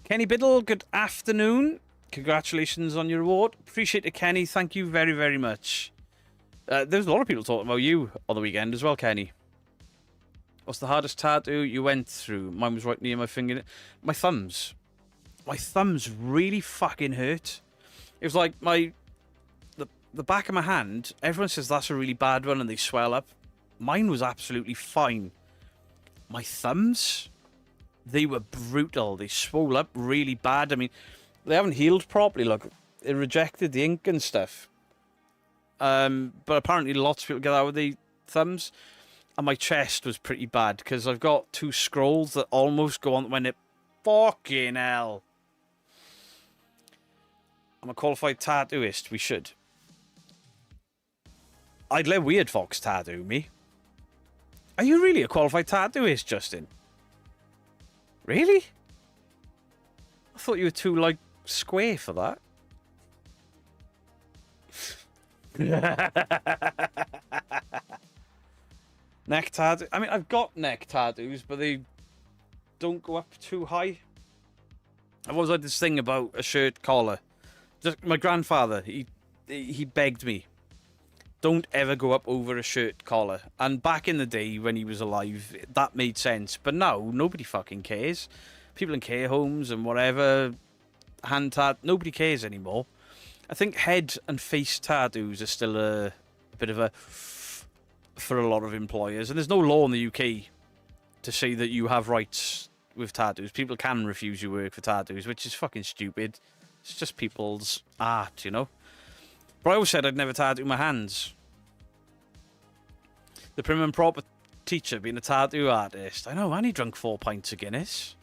Kenny Biddle, good afternoon. Congratulations on your award. Appreciate it, Kenny. Thank you very, very much. There's a lot of people talking about you on the weekend as well, Kenny. What's the hardest tattoo you went through? Mine was right near my finger. My thumbs. My thumbs really fucking hurt. It was like the back of my hand. Everyone says that's a really bad one and they swell up. Mine was absolutely fine. My thumbs, they were brutal. They swole up really bad. I mean, they haven't healed properly. Look, it rejected the ink and stuff. But apparently lots of people get that with the thumbs. And my chest was pretty bad because I've got two scrolls that almost go on when it... Fucking hell. I'm a qualified tattooist. We should. I'd let Weird Fox tattoo me. Are you really a qualified tattooist, Justin? Really? I thought you were too, like, square for that. Neck tattoo. I mean, I've got neck tattoos, but they don't go up too high. I've always had this thing about a shirt collar. Just my grandfather, he begged me, don't ever go up over a shirt collar. And back in the day when he was alive, that made sense. But now, nobody fucking cares. People in care homes and whatever, hand tat, nobody cares anymore. I think head and face tattoos are still a bit of a... for a lot of employers. And there's no law in the UK to say that you have rights with tattoos. People can refuse you work for tattoos, which is fucking stupid. It's just people's art, you know? But I always said I'd never tattoo my hands. The prim and proper teacher being a tattoo artist. I know, I only drunk 4 pints of Guinness.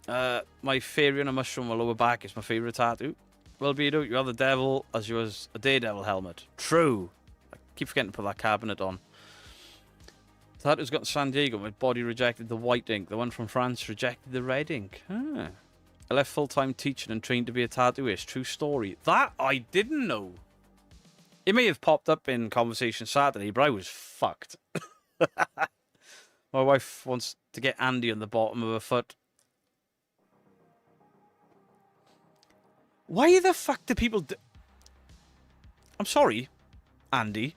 My fairy on a mushroom on my lower back is my favourite tattoo. Well, Beto, you are the devil as you was a daredevil helmet. True. I keep forgetting to put that cabinet on. Tattoo's got to San Diego. My body rejected the white ink. The one from France rejected the red ink. Ah. I left full-time teaching and trained to be a tattooist. True story. That I didn't know. It may have popped up in conversation Saturday, but I was fucked. My wife wants to get Andy on the bottom of her foot. Why the fuck do people do... I'm sorry, Andy,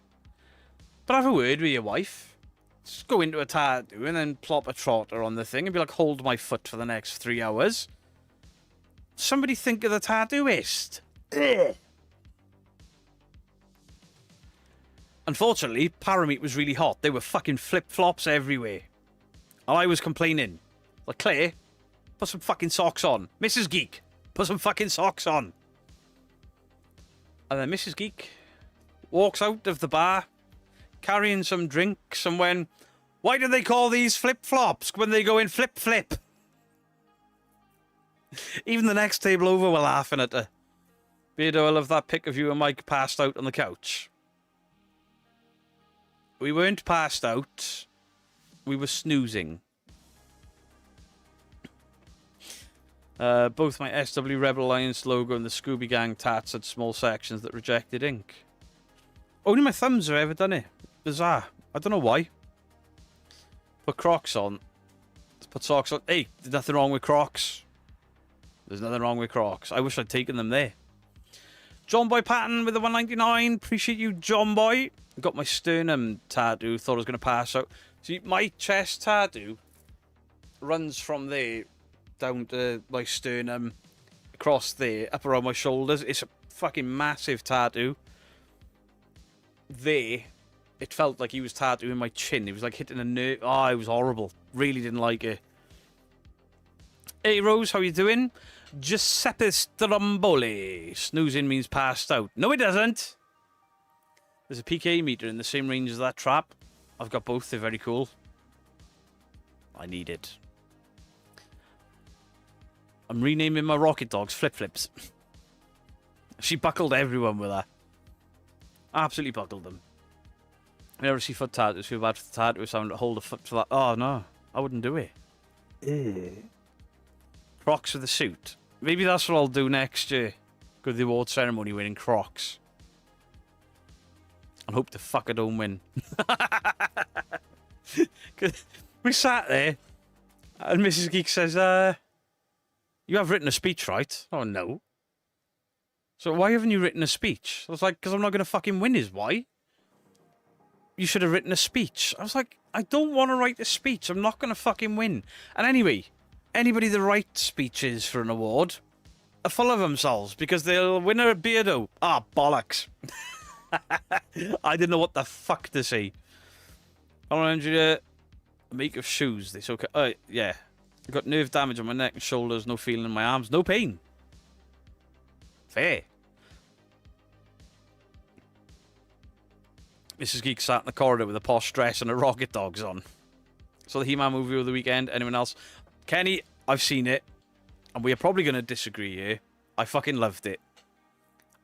but have a word with your wife. Just go into a tattoo and then plop a trotter on the thing and be like, hold my foot for the next 3 hours. Somebody think of the tattooist. Ugh. Unfortunately, Parameet was really hot. There were fucking flip-flops everywhere. And I was complaining. Like, Claire, Put some fucking socks on. Mrs. Geek, put some fucking socks on. And then Mrs. Geek walks out of the bar carrying some drinks and went, why do they call these flip-flops when they go in flip-flip? Even the next table over were laughing at her. Beardo, I love that pic of you and Mike passed out on the couch. We weren't passed out. We were snoozing. Both my SW Rebel Alliance logo and the Scooby Gang tats had small sections that rejected ink. Only my thumbs have ever done it. Bizarre. I don't know why. Put Crocs on. Let's put socks on. Hey, there's nothing wrong with Crocs. There's nothing wrong with Crocs. I wish I'd taken them there. John Boy Patton with the 199. Appreciate you, John Boy. Got my sternum tattoo. Thought I was going to pass out. See, my chest tattoo runs from there down to my sternum, across there, up around my shoulders. It's a fucking massive tattoo. There, it felt like he was tattooing my chin. It was like hitting a nerve. Oh, it was horrible. Really didn't like it. Hey, Rose, how you doing? Giuseppe Stromboli. Snoozing means passed out. No, it doesn't. There's a PK meter in the same range as that trap. I've got both. They're very cool. I need it. I'm renaming my rocket dogs Flip-Flips. She buckled everyone with her. Absolutely buckled them. I never see foot tattoos. Feel bad for the tattoos having to hold a foot for that. Oh, no. I wouldn't do it. Crocs with a suit. Maybe that's what I'll do next year. Go to the award ceremony wearing Crocs. And hope the fuck I don't win. We sat there, and Mrs. Geek says, you have written a speech, right? Oh, no. So why haven't you written a speech? I was like, because I'm not going to fucking win is why. You should have written a speech. I was like, I don't want to write a speech. I'm not going to fucking win. And anyway, anybody that writes speeches for an award are full of themselves because they'll win a beardo. Ah, bollocks. I didn't know what the fuck to say. I want to make of shoes. This okay? Yeah. I got nerve damage on my neck and shoulders. No feeling in my arms. No pain. Fair. Mrs. Geek sat in the corridor with a posh dress and a rocket dogs on. So the He-Man movie of the weekend. Anyone else? Kenny, I've seen it. And we are probably going to disagree here. I fucking loved it.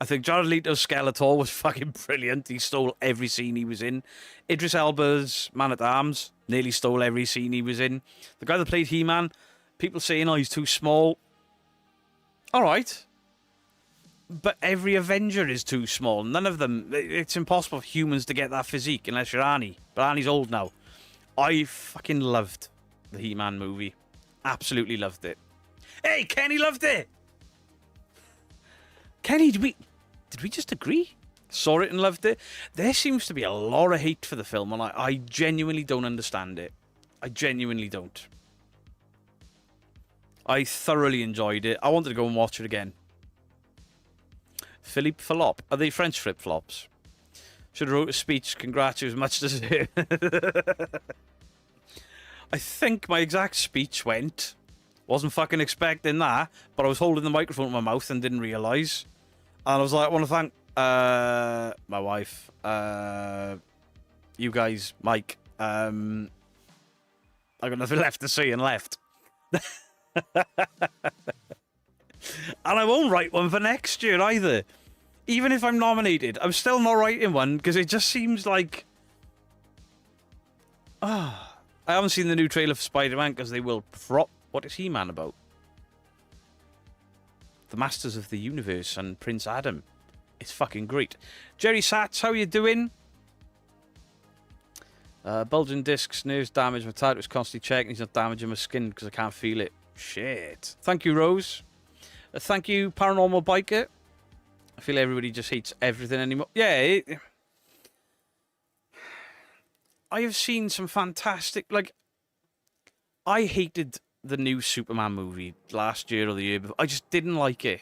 I think Jared Leto's Skeletor was fucking brilliant. He stole every scene he was in. Idris Elba's Man-at-Arms nearly stole every scene he was in. The guy that played He-Man, people saying, oh, he's too small. Alright. But every Avenger is too small. None of them. It's impossible for humans to get that physique unless you're Arnie. But Arnie's old now. I fucking loved the He-Man movie. Absolutely loved it. Hey, Kenny loved it! Kenny, did we just agree? Saw it and loved it. There seems to be a lot of hate for the film, and I genuinely don't understand it. I genuinely don't. I thoroughly enjoyed it. I wanted to go and watch it again. Philippe Falop. Are they French flip-flops? Should have wrote a speech. Congrats, it was much deserved. I think my exact speech went, wasn't fucking expecting that, but I was holding the microphone in my mouth and didn't realise. And I was like, I want to thank my wife, you guys, Mike. I got nothing left to say and left. And I won't write one for next year either. Even if I'm nominated, I'm still not writing one because it just seems like... I haven't seen the new trailer for Spider-Man because they will prop. What is He-Man about? The Masters of the Universe and Prince Adam. It's fucking great. Jerry Sats, how you doing? Bulging discs, nerves damaged. My tattoo was constantly checking. He's not damaging my skin because I can't feel it. Shit. Thank you, Rose. Thank you, Paranormal Biker. I feel everybody just hates everything anymore. Yeah. I have seen some fantastic... Like, I hated the new Superman movie last year or the year before. I just didn't like it.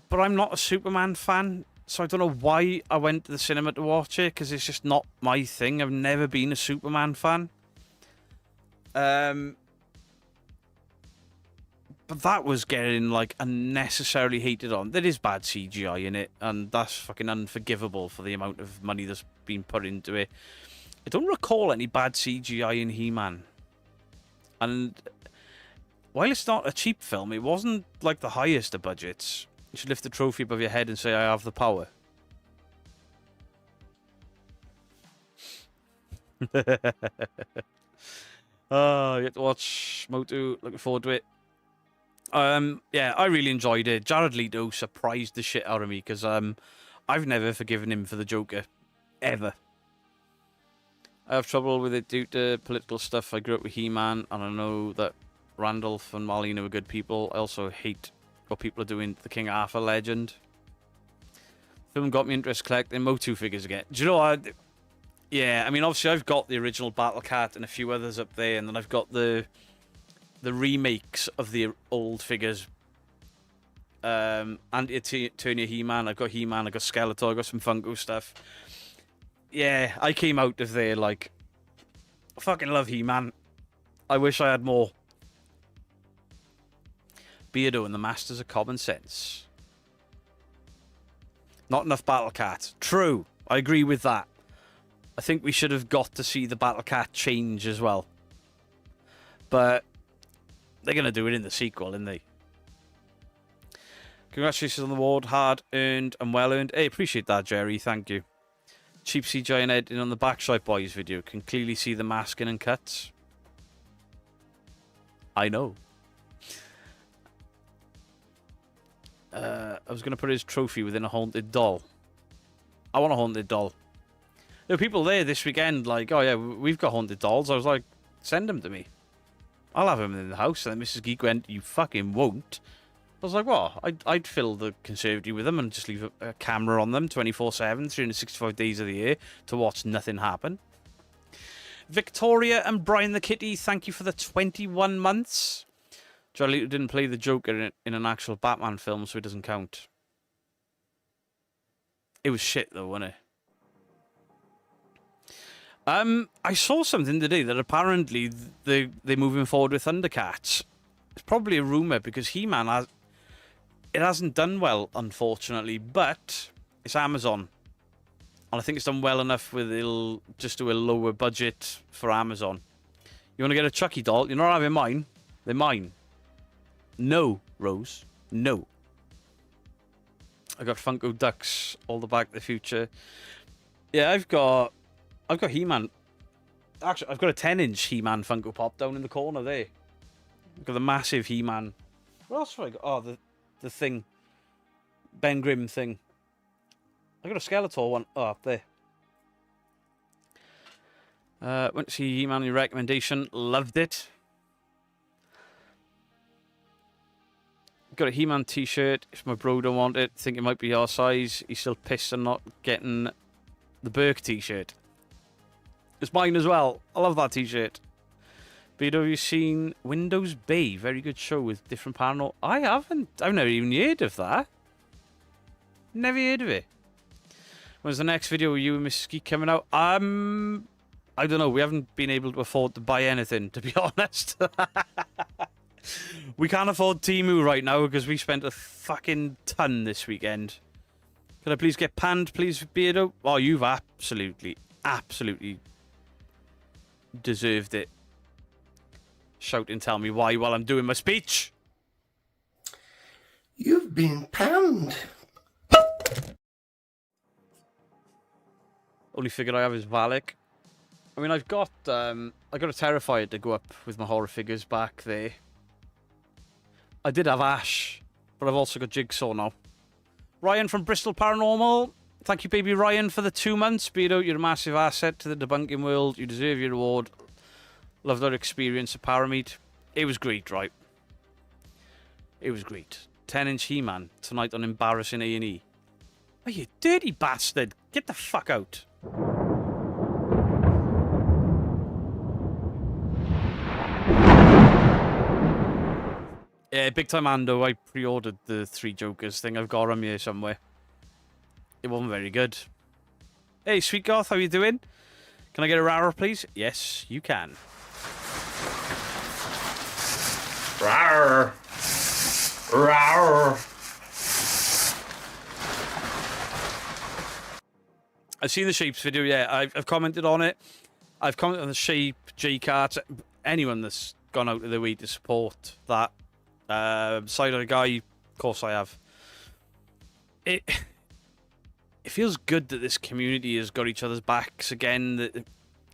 But I'm not a Superman fan, so I don't know why I went to the cinema to watch it, because it's just not my thing. I've never been a Superman fan. But that was getting, like, unnecessarily hated on. There is bad CGI in it, and that's fucking unforgivable for the amount of money that's been put into it. I don't recall any bad CGI in He-Man. And while it's not a cheap film, it wasn't, like, the highest of budgets. You should lift the trophy above your head and say, I have the power. You have to watch Motu. Looking forward to it. Yeah, I really enjoyed it. Jared Leto surprised the shit out of me because I've never forgiven him for the Joker, ever. I have trouble with it due to political stuff. I grew up with He-Man, and I know that Randolph and Marlena were good people. I also hate what people are doing to the King Arthur legend. Film got me interested collecting Motu figures again. Do you know what? Yeah, I mean, obviously I've got the original Battle Cat and a few others up there, and then I've got the remakes of the old figures. Anti-Eternia He-Man, I've got He-Man, I've got Skeletor, I've got some Funko stuff. Yeah, I came out of there like, I fucking love He-Man. I wish I had more. Beardo and the Masters of Common Sense. Not enough Battle Cat. True, I agree with that. I think we should have got to see the Battle Cat change as well. But they're going to do it in the sequel, aren't they? Congratulations on the award. Hard earned and well earned. Hey, appreciate that, Jerry. Thank you. Cheap CGI and editing on the Backshot Boys video. Can clearly see the masking and cuts. I know. I was going to put his trophy within a haunted doll. I want a haunted doll. There were people there this weekend like, oh yeah, we've got haunted dolls. I was like, send them to me. I'll have them in the house. And then Mrs. Geek went, you fucking won't. I was like, well, I'd fill the conservatory with them and just leave a camera on them 24/7, 365 days of the year to watch nothing happen. Victoria and Brian the Kitty, thank you for the 21 months. Charlie didn't play the Joker in an actual Batman film, so it doesn't count. It was shit, though, wasn't it? I saw something today that apparently they're moving forward with Thundercats. It's probably a rumour because He-Man hasn't done well, unfortunately, but it's Amazon. And I think it's done well enough with it'll just do a lower budget for Amazon. You want to get a Chucky doll? You're not having mine. They're mine. No, Rose. No. I got Funko Ducks, all the Back to the Future. Yeah, I've got He-Man. Actually, I've got a 10-inch He-Man Funko Pop down in the corner there. I've got the massive He-Man. What else have I got? Oh, the thing. Ben Grimm thing. I got a Skeletor one. Oh, up there. Went to see He-Man, your recommendation. Loved it. Got a He-Man t-shirt. If my bro don't want it, think it might be our size. He's still pissed on not getting the Burke t-shirt. It's mine as well. I love that t-shirt. But have you seen Windows Bay? Very good show with different paranormal. I haven't. I've never even heard of that. Never heard of it. When's the next video with you and Mrs. Geek coming out? I don't know. We haven't been able to afford to buy anything, to be honest. We can't afford Temu right now because we spent a fucking ton this weekend. Can I please get panned, please, Beardo? Oh, you've absolutely deserved it. Shout and tell me why while I'm doing my speech. You've been panned. Only figure I have is Valak. I mean, I got a Terrifier to go up with my horror figures back there. I did have Ash, but I've also got Jigsaw now. Ryan from Bristol Paranormal. Thank you, baby Ryan, for the 2 months. Beardo, you're a massive asset to the debunking world. You deserve your reward. Loved our experience at Parameet. It was great, right? It was great. 10-inch He-Man tonight on Embarrassing A&E. Oh, you dirty bastard. Get the fuck out. Yeah, Big Time Ando, I pre-ordered the 3 Jokers thing. I've got them here somewhere. It wasn't very good. Hey, Sweet Goth, how you doing? Can I get a rara, please? Yes, you can. Rawr. Rawr. I've seen the Shapes video, yeah. I've commented on it. I've commented on the Shape, J-Cart, anyone that's gone out of their way to support that side of the guy, of course I have. It feels good that this community has got each other's backs again, that,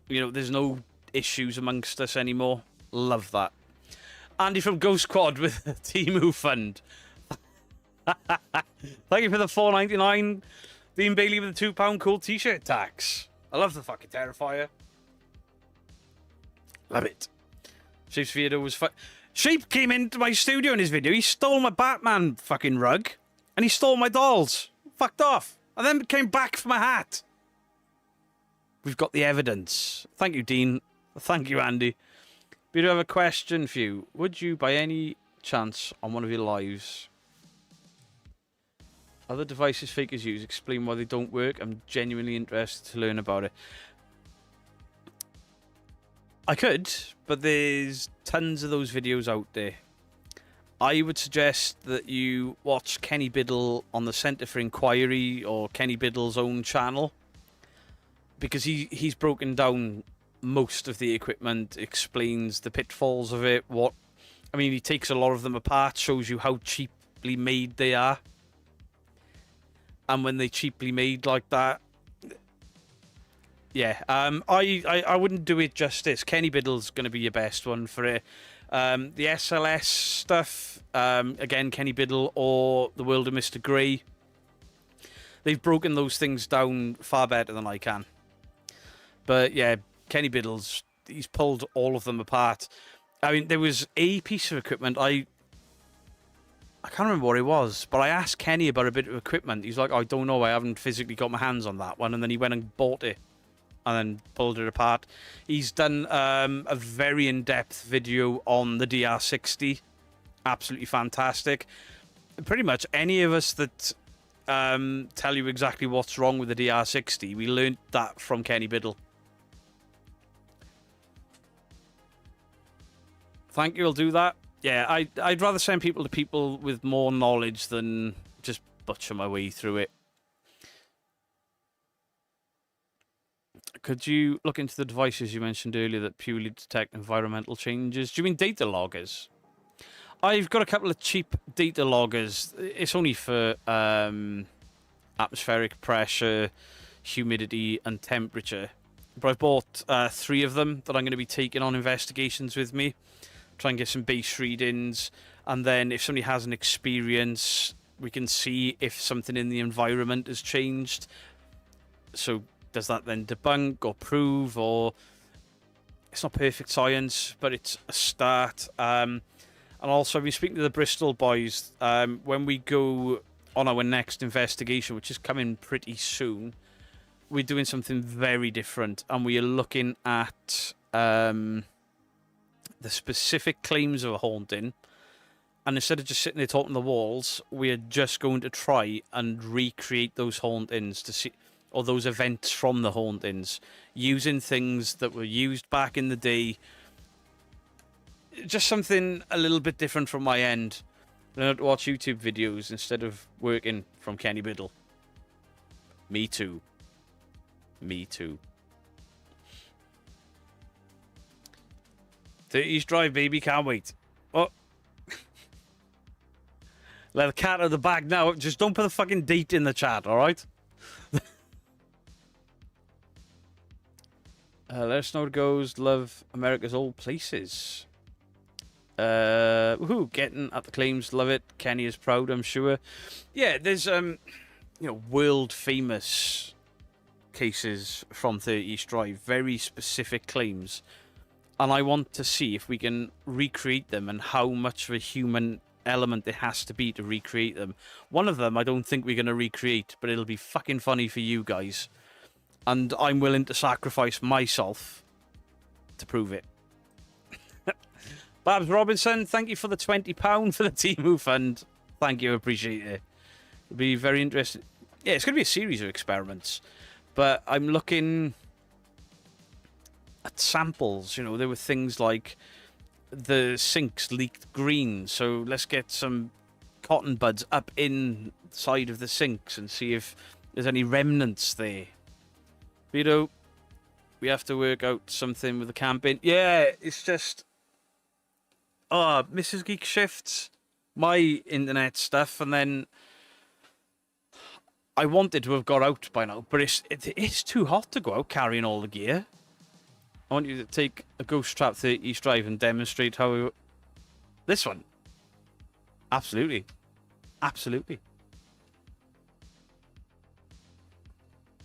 you know, there's no issues amongst us anymore. Love that. Andy from Ghost Squad with the Temu Fund. Thank you for the $4.99. Dean Bailey with the £2 cool t-shirt tax. I love the fucking Terrifier. Love it. Shape's video was Shape came into my studio in his video. He stole my Batman fucking rug. And he stole my dolls. Fucked off. And then came back for my hat. We've got the evidence. Thank you, Dean. Thank you, Andy. We do have a question for you. Would you, by any chance, on one of your lives, other devices fakers use, explain why they don't work? I'm genuinely interested to learn about it. I could, but there's tons of those videos out there. I would suggest that you watch Kenny Biddle on the Centre for Inquiry or Kenny Biddle's own channel, because he's broken down most of the equipment, explains the pitfalls of it. He takes a lot of them apart, shows you how cheaply made they are. And when they're cheaply made like that, yeah, I wouldn't do it justice. Kenny Biddle's going to be your best one for it. The SLS stuff, again, Kenny Biddle or The World of Mr. Grey. They've broken those things down far better than I can. But yeah, Kenny Biddle's, he's pulled all of them apart. I mean, there was a piece of equipment, I can't remember what it was, but I asked Kenny about a bit of equipment. He's like, I don't know, I haven't physically got my hands on that one. And then he went and bought it and then pulled it apart. He's done a very in-depth video on the DR60. Absolutely fantastic. Pretty much any of us that tell you exactly what's wrong with the DR60, we learned that from Kenny Biddle. Thank you, I'll do that. Yeah, I'd rather send people to people with more knowledge than just butcher my way through it. Could you look into the devices you mentioned earlier that purely detect environmental changes? Do you mean data loggers? I've got a couple of cheap data loggers. It's only for atmospheric pressure, humidity, and temperature. But I've bought 3 of them that I'm going to be taking on investigations with me. Try and get some base readings, and then if somebody has an experience, we can see if something in the environment has changed. So does that then debunk or prove, or it's not perfect science, but it's a start. And also, I've been speaking to the Bristol boys. When we go on our next investigation, which is coming pretty soon, we're doing something very different, and we are looking at the specific claims of a haunting, and instead of just sitting there talking to the walls, we are just going to try and recreate those hauntings to see, or those events from the hauntings, using things that were used back in the day. Just something a little bit different from my end. Learn to watch YouTube videos instead of working from Kenny Biddle. Me too. Me too. 30s Drive, baby, can't wait. Oh. Let the cat out of the bag now. Just don't put the fucking date in the chat, alright? Let us know how it goes. Love America's old places. Woohoo, getting at the claims. Love it. Kenny is proud, I'm sure. Yeah, there's, world famous cases from 30s Drive. Very specific claims. And I want to see if we can recreate them and how much of a human element it has to be to recreate them. One of them I don't think we're going to recreate, but it'll be fucking funny for you guys. And I'm willing to sacrifice myself to prove it. Babs Robinson, thank you for the £20 for the Temu Fund. Thank you, appreciate it. It'll be very interesting. Yeah, it's going to be a series of experiments. But I'm looking at samples. You know, there were things like the sinks leaked green, so let's get some cotton buds up inside of the sinks and see if there's any remnants there. But, you know, we have to work out something with the camping. Yeah, it's just... Mrs. Geek shifts my internet stuff, and then I wanted to have got out by now, but it's too hot to go out carrying all the gear. I want you to take a Ghost Trap 30 East Drive and demonstrate how... This one. Absolutely. Absolutely.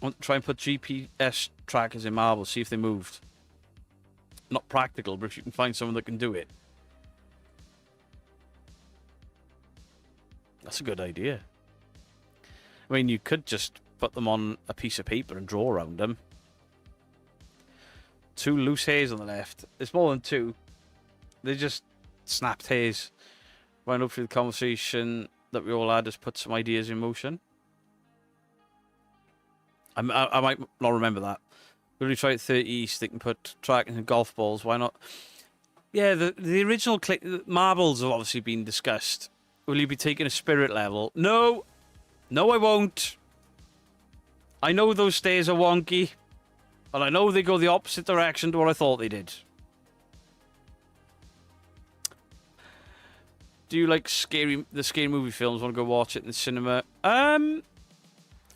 I want to try and put GPS trackers in marbles, see if they moved. Not practical, but if you can find someone that can do it. That's a good idea. I mean, you could just put them on a piece of paper and draw around them. 2 loose hairs on the left. There's more than 2. They're just snapped hairs. Well, hopefully the conversation that we all had has put some ideas in motion. I might not remember that. We're going to try at 30 East. They can put tracking and golf balls. Why not? Yeah, the original marbles have obviously been discussed. Will you be taking a spirit level? No. No, I won't. I know those stairs are wonky. And I know they go the opposite direction to what I thought they did. Do you like the scary movie films? Want to go watch it in the cinema? I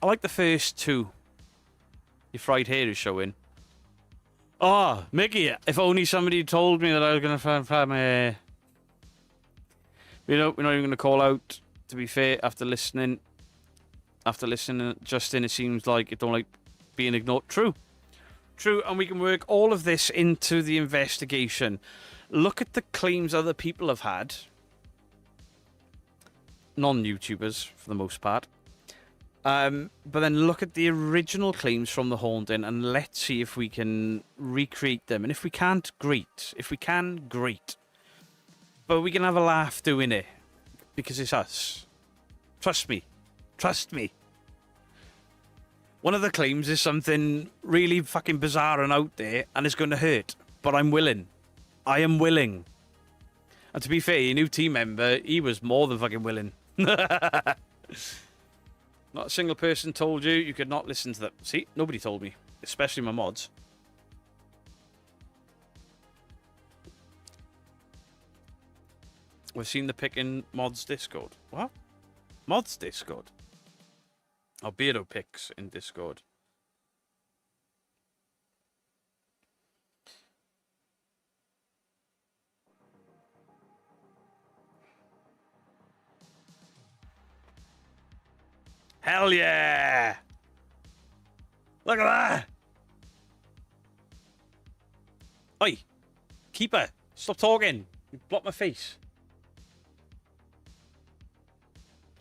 like the first 2. Your fried hair is showing. Oh, Mickey, if only somebody told me that I was going to find my hair. You know, we're not even going to call out, to be fair, after listening. After listening, Justin, it seems like you don't like being ignored. True. True, and we can work all of this into the investigation. Look at the claims other people have had. Non-YouTubers, for the most part. But then look at the original claims from the haunting, and let's see if we can recreate them. And if we can't, great. If we can, great. But we can have a laugh doing it. Because it's us. Trust me. Trust me. One of the claims is something really fucking bizarre and out there, and it's going to hurt. But I'm willing. I am willing. And to be fair, your new team member, he was more than fucking willing. Not a single person told you you could not listen to them. See, nobody told me. Especially my mods. We've seen the pick in mods Discord. What? Mods Discord? Oh, Beardo picks in Discord. Hell yeah! Look at that! Oi! Keeper! Stop talking! You blocked my face.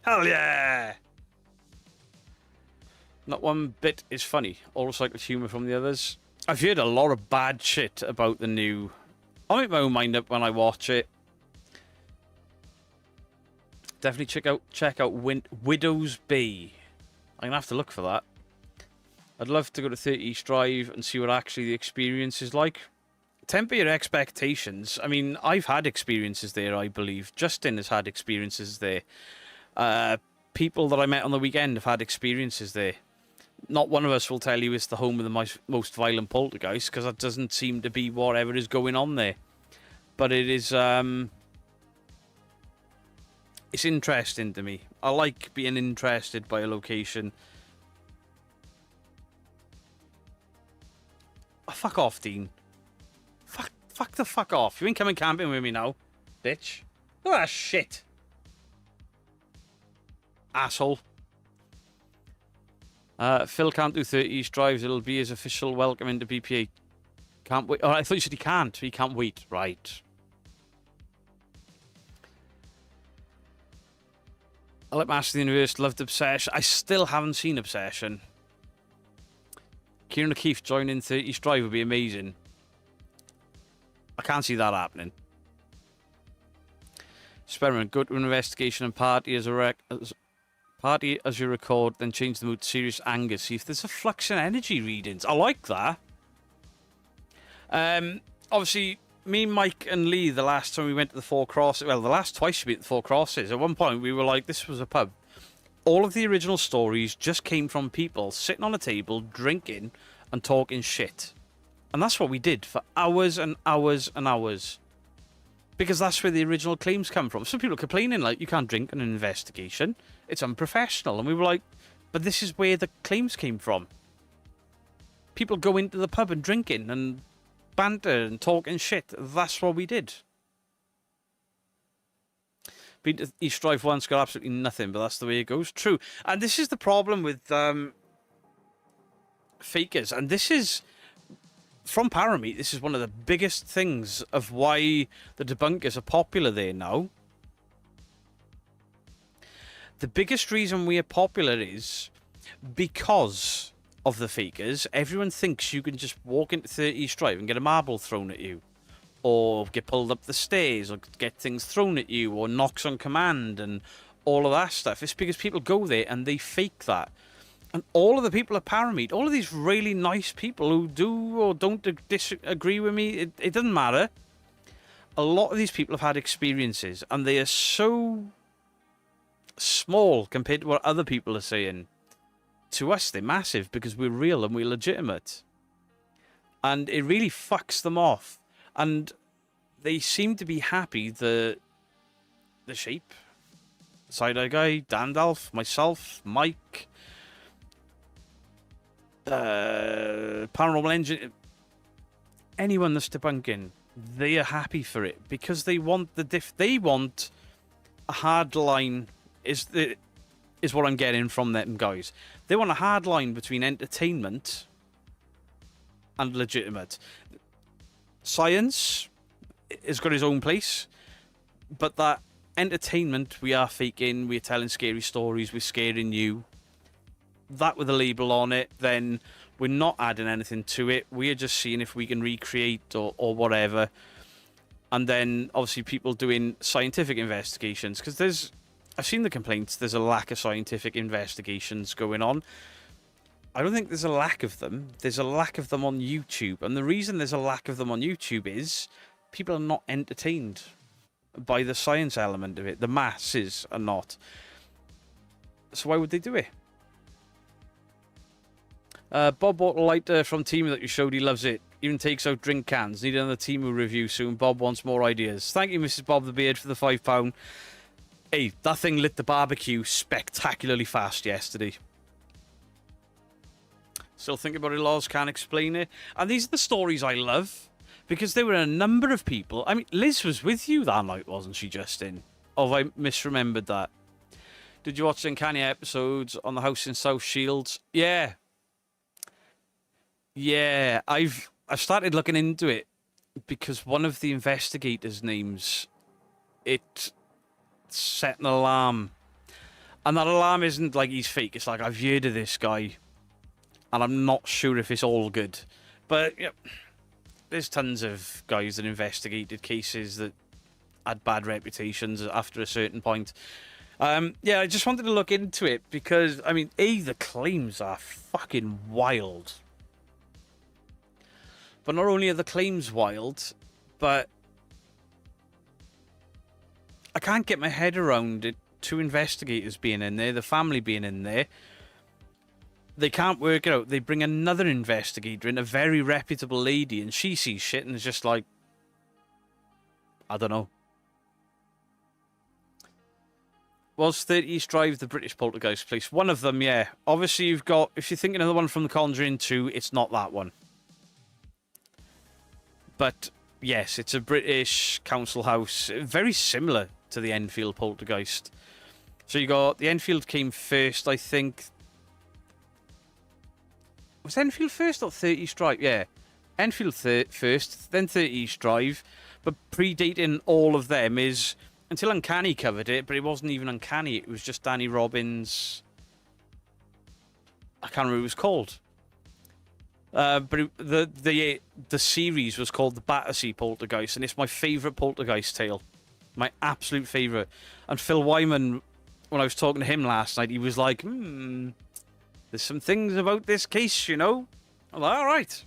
Hell yeah! Not one bit is funny. All recycled humour from the others. I've heard a lot of bad shit about the new... I'll make my own mind up when I watch it. Definitely check out Widow's Bay. I'm going to have to look for that. I'd love to go to 30 East Drive and see what actually the experience is like. Temper your expectations. I mean, I've had experiences there, I believe. Justin has had experiences there. People that I met on the weekend have had experiences there. Not one of us will tell you it's the home of the most violent poltergeist, because that doesn't seem to be whatever is going on there. But it is... it's interesting to me. I like being interested by a location. Oh, fuck off, Dean. Fuck the fuck off. You ain't coming camping with me now, bitch. Look at that shit. Asshole. Phil can't do 30 East Drives. It'll be his official welcome into BPA. Can't wait. Oh, I thought you said he can't. He can't wait. Right. I like Master of the Universe. Loved Obsession. I still haven't seen Obsession. Kieran O'Keefe joining 30 East Drive would be amazing. I can't see that happening. Experiment. Go to an investigation and party as party as you record, then change the mood to serious anger. See if there's a flux in energy readings. I like that. Obviously, me, Mike, and Lee, the last time we went to the Four Crosses, well, the last twice we went to the Four Crosses, at one point we were like, this was a pub. All of the original stories just came from people sitting on a table, drinking, and talking shit. And that's what we did for hours and hours and hours. Because that's where the original claims come from. Some people complaining, like, you can't drink in an investigation. It's unprofessional. And we were like, but this is where the claims came from. People go into the pub and drinking and banter and talking shit. That's what we did. Been to East Drive once, got absolutely nothing, but that's the way it goes. True. And this is the problem with fakers. And this is, from Parameet, this is one of the biggest things of why the debunkers are popular there now. The biggest reason we are popular is because of the fakers. Everyone thinks you can just walk into 30 East Drive and get a marble thrown at you, or get pulled up the stairs, or get things thrown at you, or knocks on command, and all of that stuff. It's because people go there and they fake that. And all of the people at Parameet, all of these really nice people who do or don't disagree with me, it doesn't matter. A lot of these people have had experiences, and they are so small compared to what other people are saying. To us, they're massive because we're real and we're legitimate. And it really fucks them off. And they seem to be happy, the sheep, Side-Eye Guy, Dandalf, myself, Mike, Paranormal Engine, anyone that's debunking, they are happy for it because they want they want a hard line, is what I'm getting from them guys. They want a hard line between entertainment and legitimate. Science has got its own place, but that entertainment, we are faking, we're telling scary stories, we're scaring you. That with a label on it, then we're not adding anything to it. We're just seeing if we can recreate or whatever. And then obviously people doing scientific investigations, because I've seen the complaints, there's a lack of scientific investigations going on. I don't think there's a lack of them. There's a lack of them on YouTube. And the reason there's a lack of them on YouTube is people are not entertained by the science element of it. The masses are not. So why would they do it? Bob bought a lighter from Team that you showed. He loves it. Even takes out drink cans. Need another Team review soon. Bob wants more ideas. Thank you, Mrs. Bob the Beard, for the £5. Hey, that thing lit the barbecue spectacularly fast yesterday. Still thinking about it, Loz, can't explain it. And these are the stories I love, because there were a number of people. I mean, Liz was with you that night, wasn't she, Justin? Oh, have I misremembered that? Did you watch the Uncanny episodes on the house in South Shields? Yeah. Yeah, I've started looking into it because one of the investigators' names, it set an alarm. And that alarm isn't like he's fake. It's like, I've heard of this guy, and I'm not sure if it's all good. But yeah, there's tons of guys that investigated cases that had bad reputations after a certain point. Yeah, I just wanted to look into it because, I mean, the claims are fucking wild. But not only are the claims wild, but I can't get my head around it. 2 investigators being in there, the family being in there. They can't work it out. They bring another investigator in, a very reputable lady, and she sees shit and is just like, I don't know. Was 30 East Drive the British poltergeist place? One of them, yeah. Obviously, you've got, if you're thinking of the one from The Conjuring 2, it's not that one. But yes, it's a British council house, very similar to the Enfield poltergeist. So you got, the Enfield came first, I think. Was Enfield first or 30 East Drive? Yeah. Enfield first, then 30 East Drive. But predating all of them is, until Uncanny covered it, but it wasn't even Uncanny. It was just Danny Robbins. I can't remember what it was called. But the series was called the Battersea Poltergeist, and it's my favourite poltergeist tale. My absolute favourite. And Phil Wyman, when I was talking to him last night, he was like, there's some things about this case, you know? I'm like, all right.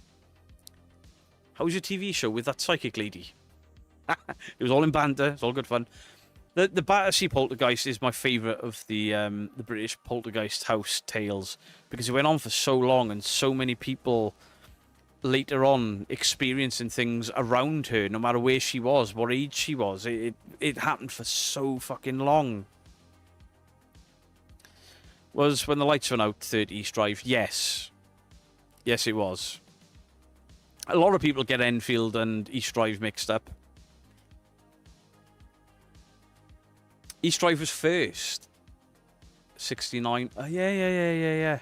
How was your TV show with that psychic lady? It was all in banter. It's all good fun. The Battersea Poltergeist is my favourite of the British Poltergeist house tales because it went on for so long and so many people later on experiencing things around her, no matter where she was, what age she was. It happened for so fucking long. Was when the lights went out 30 East Drive? Yes. Yes, it was. A lot of people get Enfield and East Drive mixed up. East Drive was first. 69. Oh, yeah.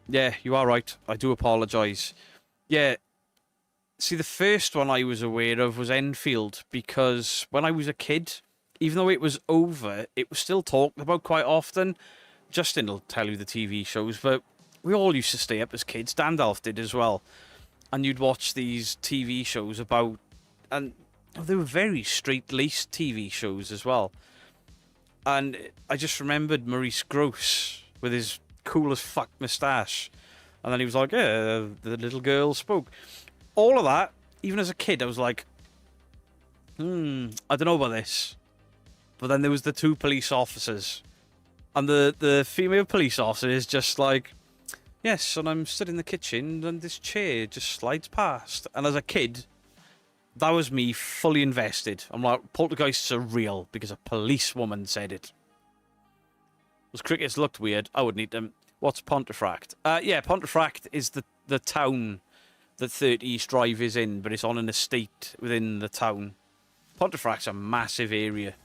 Yeah, you are right. I do apologise. Yeah. See, the first one I was aware of was Enfield because when I was a kid, even though it was over, it was still talked about quite often. Justin will tell you the TV shows, but we all used to stay up as kids. Dandalf did as well. And you'd watch these TV shows about... and they were very straight-laced TV shows as well. And I just remembered Maurice Grosse with his cool as fuck moustache. And then he was like, yeah, the little girl spoke. All of that, even as a kid, I was like, I don't know about this. But then there was the two police officers. And the female police officer is just like, yes, and I'm stood in the kitchen and this chair just slides past. And as a kid... that was me fully invested. I'm like, poltergeists are real because a policewoman said it. Those crickets looked weird. I would need them. What's Pontefract? Yeah, Pontefract is the town that 30 East Drive is in, but it's on an estate within the town. Pontefract's a massive area.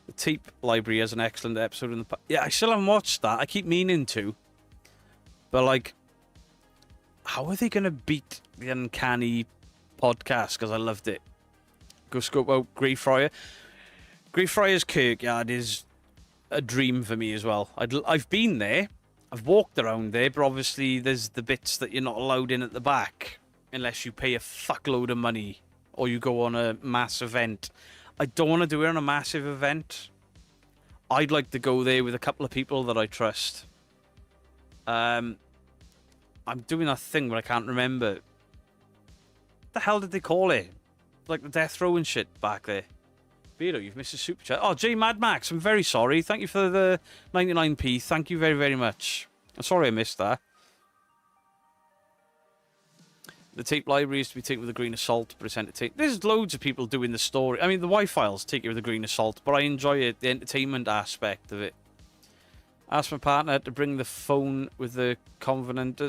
The Tape Library has an excellent episode in the... yeah, I still haven't watched that. I keep meaning to. But, like... how are they going to beat the Uncanny podcast? Because I loved it. Go scope out Greyfriars. Greyfriars Kirkyard is a dream for me as well. I've been there. I've walked around there, but obviously there's the bits that you're not allowed in at the back unless you pay a fuckload of money or you go on a mass event. I don't want to do it on a massive event. I'd like to go there with a couple of people that I trust. I'm doing that thing where I can't remember. What the hell did they call it? Like the death row and shit back there. Vito, you've missed a super chat. Oh, J Mad Max, I'm very sorry. Thank you for the 99p. Thank you very, very much. I'm sorry I missed that. The tape library is to be taken with a grain of salt, but it's entertaining. There's loads of people doing the story. I mean, the Y-Files take it with a grain of salt, but I enjoy it, the entertainment aspect of it. Ask my partner to bring the phone with the Covenant.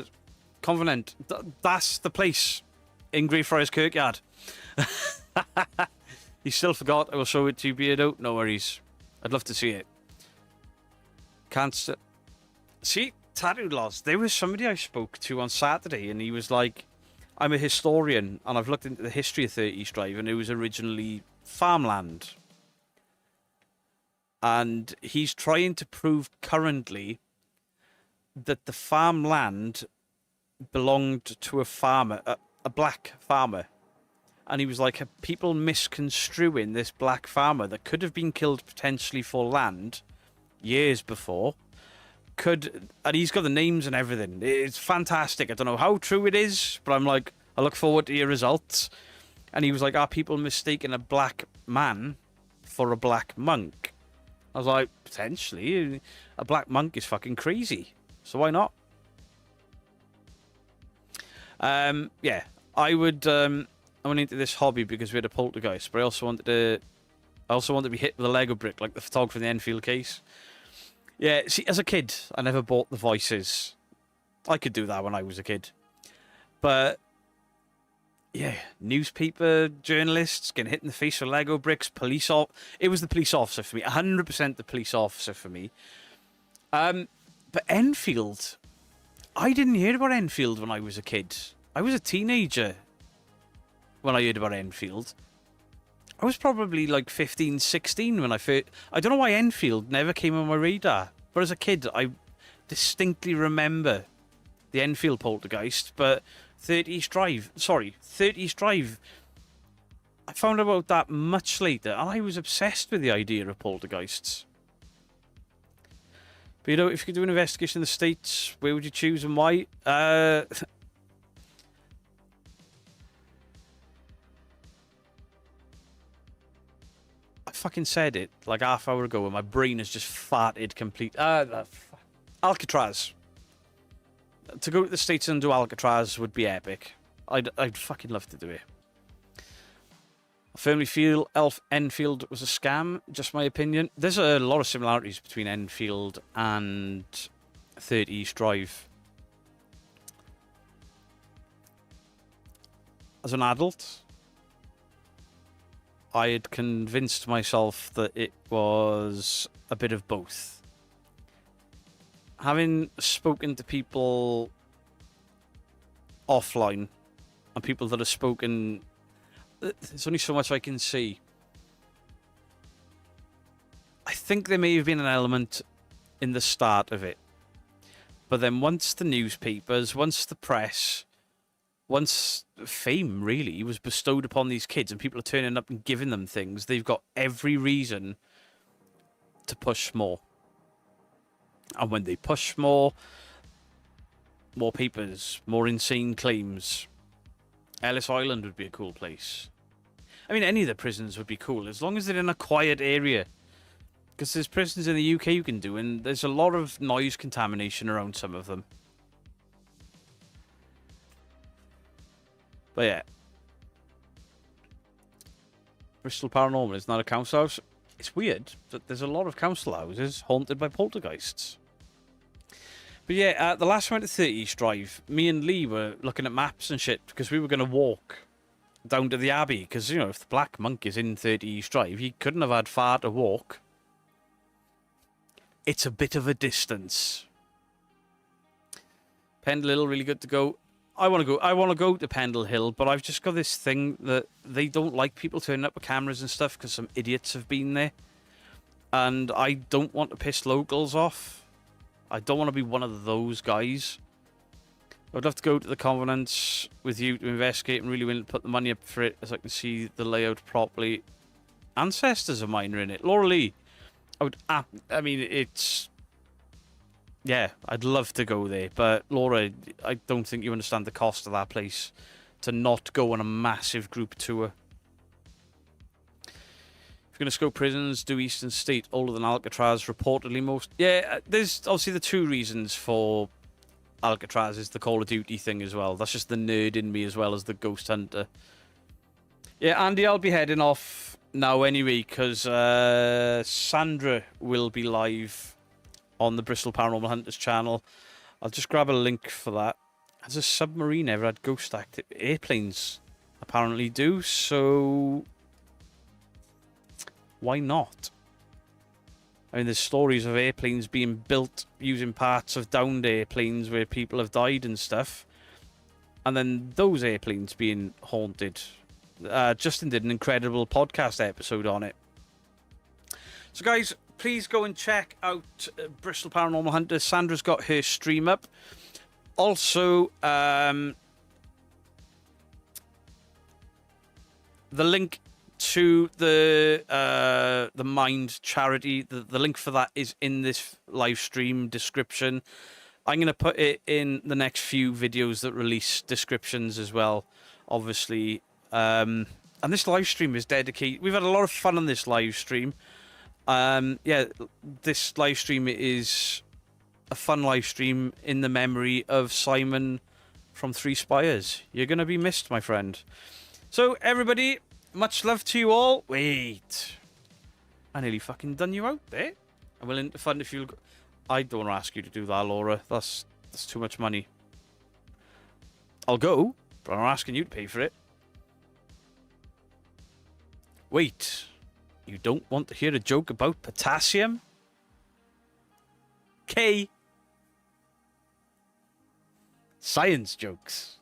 That's the place in Greyfriars Kirkyard. You still forgot. I will show it to you, Beardo. No worries. I'd love to see it. Can't see tattoo laws. There was somebody I spoke to on Saturday, and he was like, "I'm a historian, and I've looked into the history of 30 East Drive, and it was originally farmland." And he's trying to prove currently that the farmland belonged to a farmer, a black farmer. And he was like, are people misconstruing this black farmer that could have been killed potentially for land years before? And he's got the names and everything. It's fantastic. I don't know how true it is, but I'm like, I look forward to your results. And he was like, are people mistaking a black man for a black monk? I was like, potentially. A black monk is fucking crazy. So why not? Yeah, I would... I went into this hobby because we had a poltergeist, but I also wanted to be hit with a Lego brick, like the photographer in the Enfield case. Yeah, see, as a kid, I never bought the voices. I could do that when I was a kid. But, yeah, newspaper journalists getting hit in the face with Lego bricks, it was the police officer for me, 100% the police officer for me. But Enfield, I didn't hear about Enfield when I was a kid. I was a teenager when I heard about Enfield. I was probably like 15, 16 when I first... I don't know why Enfield never came on my radar. But as a kid, I distinctly remember the Enfield poltergeist. But 30 East Drive... Sorry, 30 East Drive... I found out about that much later. And I was obsessed with the idea of poltergeists. But you know, if you could do an investigation in the States, where would you choose and why? fucking said it like half hour ago, and my brain has just farted complete. Alcatraz. To go to the States and do Alcatraz would be epic. I'd fucking love to do it. I firmly feel Enfield was a scam, just my opinion. There's a lot of similarities between Enfield and 30 East Drive. As an adult, I had convinced myself that it was a bit of both. Having spoken to people offline and people that have spoken, there's only so much I can see. I think there may have been an element in the start of it. But then once the newspapers, once the press, once fame really was bestowed upon these kids and people are turning up and giving them things, they've got every reason to push more. And when they push more papers, more insane claims. Ellis Island would be a cool place. I mean, any of the prisons would be cool, as long as they're in a quiet area. Because there's prisons in the UK you can do, and there's a lot of noise contamination around some of them. But yeah. Bristol Paranormal is not a council house. It's weird that there's a lot of council houses haunted by poltergeists. But yeah, the last time I went to 30 East Drive, me and Lee were looking at maps and shit because we were going to walk down to the Abbey. Because, you know, if the Black Monk is in 30 East Drive, he couldn't have had far to walk. It's a bit of a distance. Pendle Hill, really good to go. I want to go to Pendle Hill, but I've just got this thing that they don't like people turning up with cameras and stuff because some idiots have been there. And I don't want to piss locals off. I don't want to be one of those guys. I'd love to go to the Covenants with you to investigate and really willing to put the money up for it as I can see the layout properly. Ancestors of mine are in it. Laura Lee. I mean, it's... Yeah, I'd love to go there. But, Laura, I don't think you understand the cost of that place to not go on a massive group tour. If you're going to scope prisons, do Eastern State older than Alcatraz, reportedly most... Yeah, there's obviously the two reasons for Alcatraz is the Call of Duty thing as well. That's just the nerd in me as well as the ghost hunter. Yeah, Andy, I'll be heading off now anyway, because Sandra will be live on the Bristol Paranormal Hunters channel. I'll just grab a link for that. Has a submarine ever had ghost active? Airplanes apparently do, so why not? I mean, there's stories of airplanes being built using parts of downed airplanes where people have died and stuff, and then those airplanes being haunted. Justin did an incredible podcast episode on it. So guys, please go and check out Bristol Paranormal Hunters. Sandra's got her stream up. Also, the link to the Mind charity, the link for that is in this live stream description. I'm going to put it in the next few videos that release descriptions as well, obviously. And this live stream is dedicated. We've had a lot of fun on this live stream. Yeah, this live stream is a fun live stream in the memory of Simon from Three Spires. You're going to be missed, my friend. So, everybody, much love to you all. Wait. I nearly fucking done you out there. I'm willing to fund if you'll... I don't want to ask you to do that, Laura. That's too much money. I'll go, but I'm not asking you to pay for it. Wait. You don't want to hear a joke about potassium? K. Science jokes.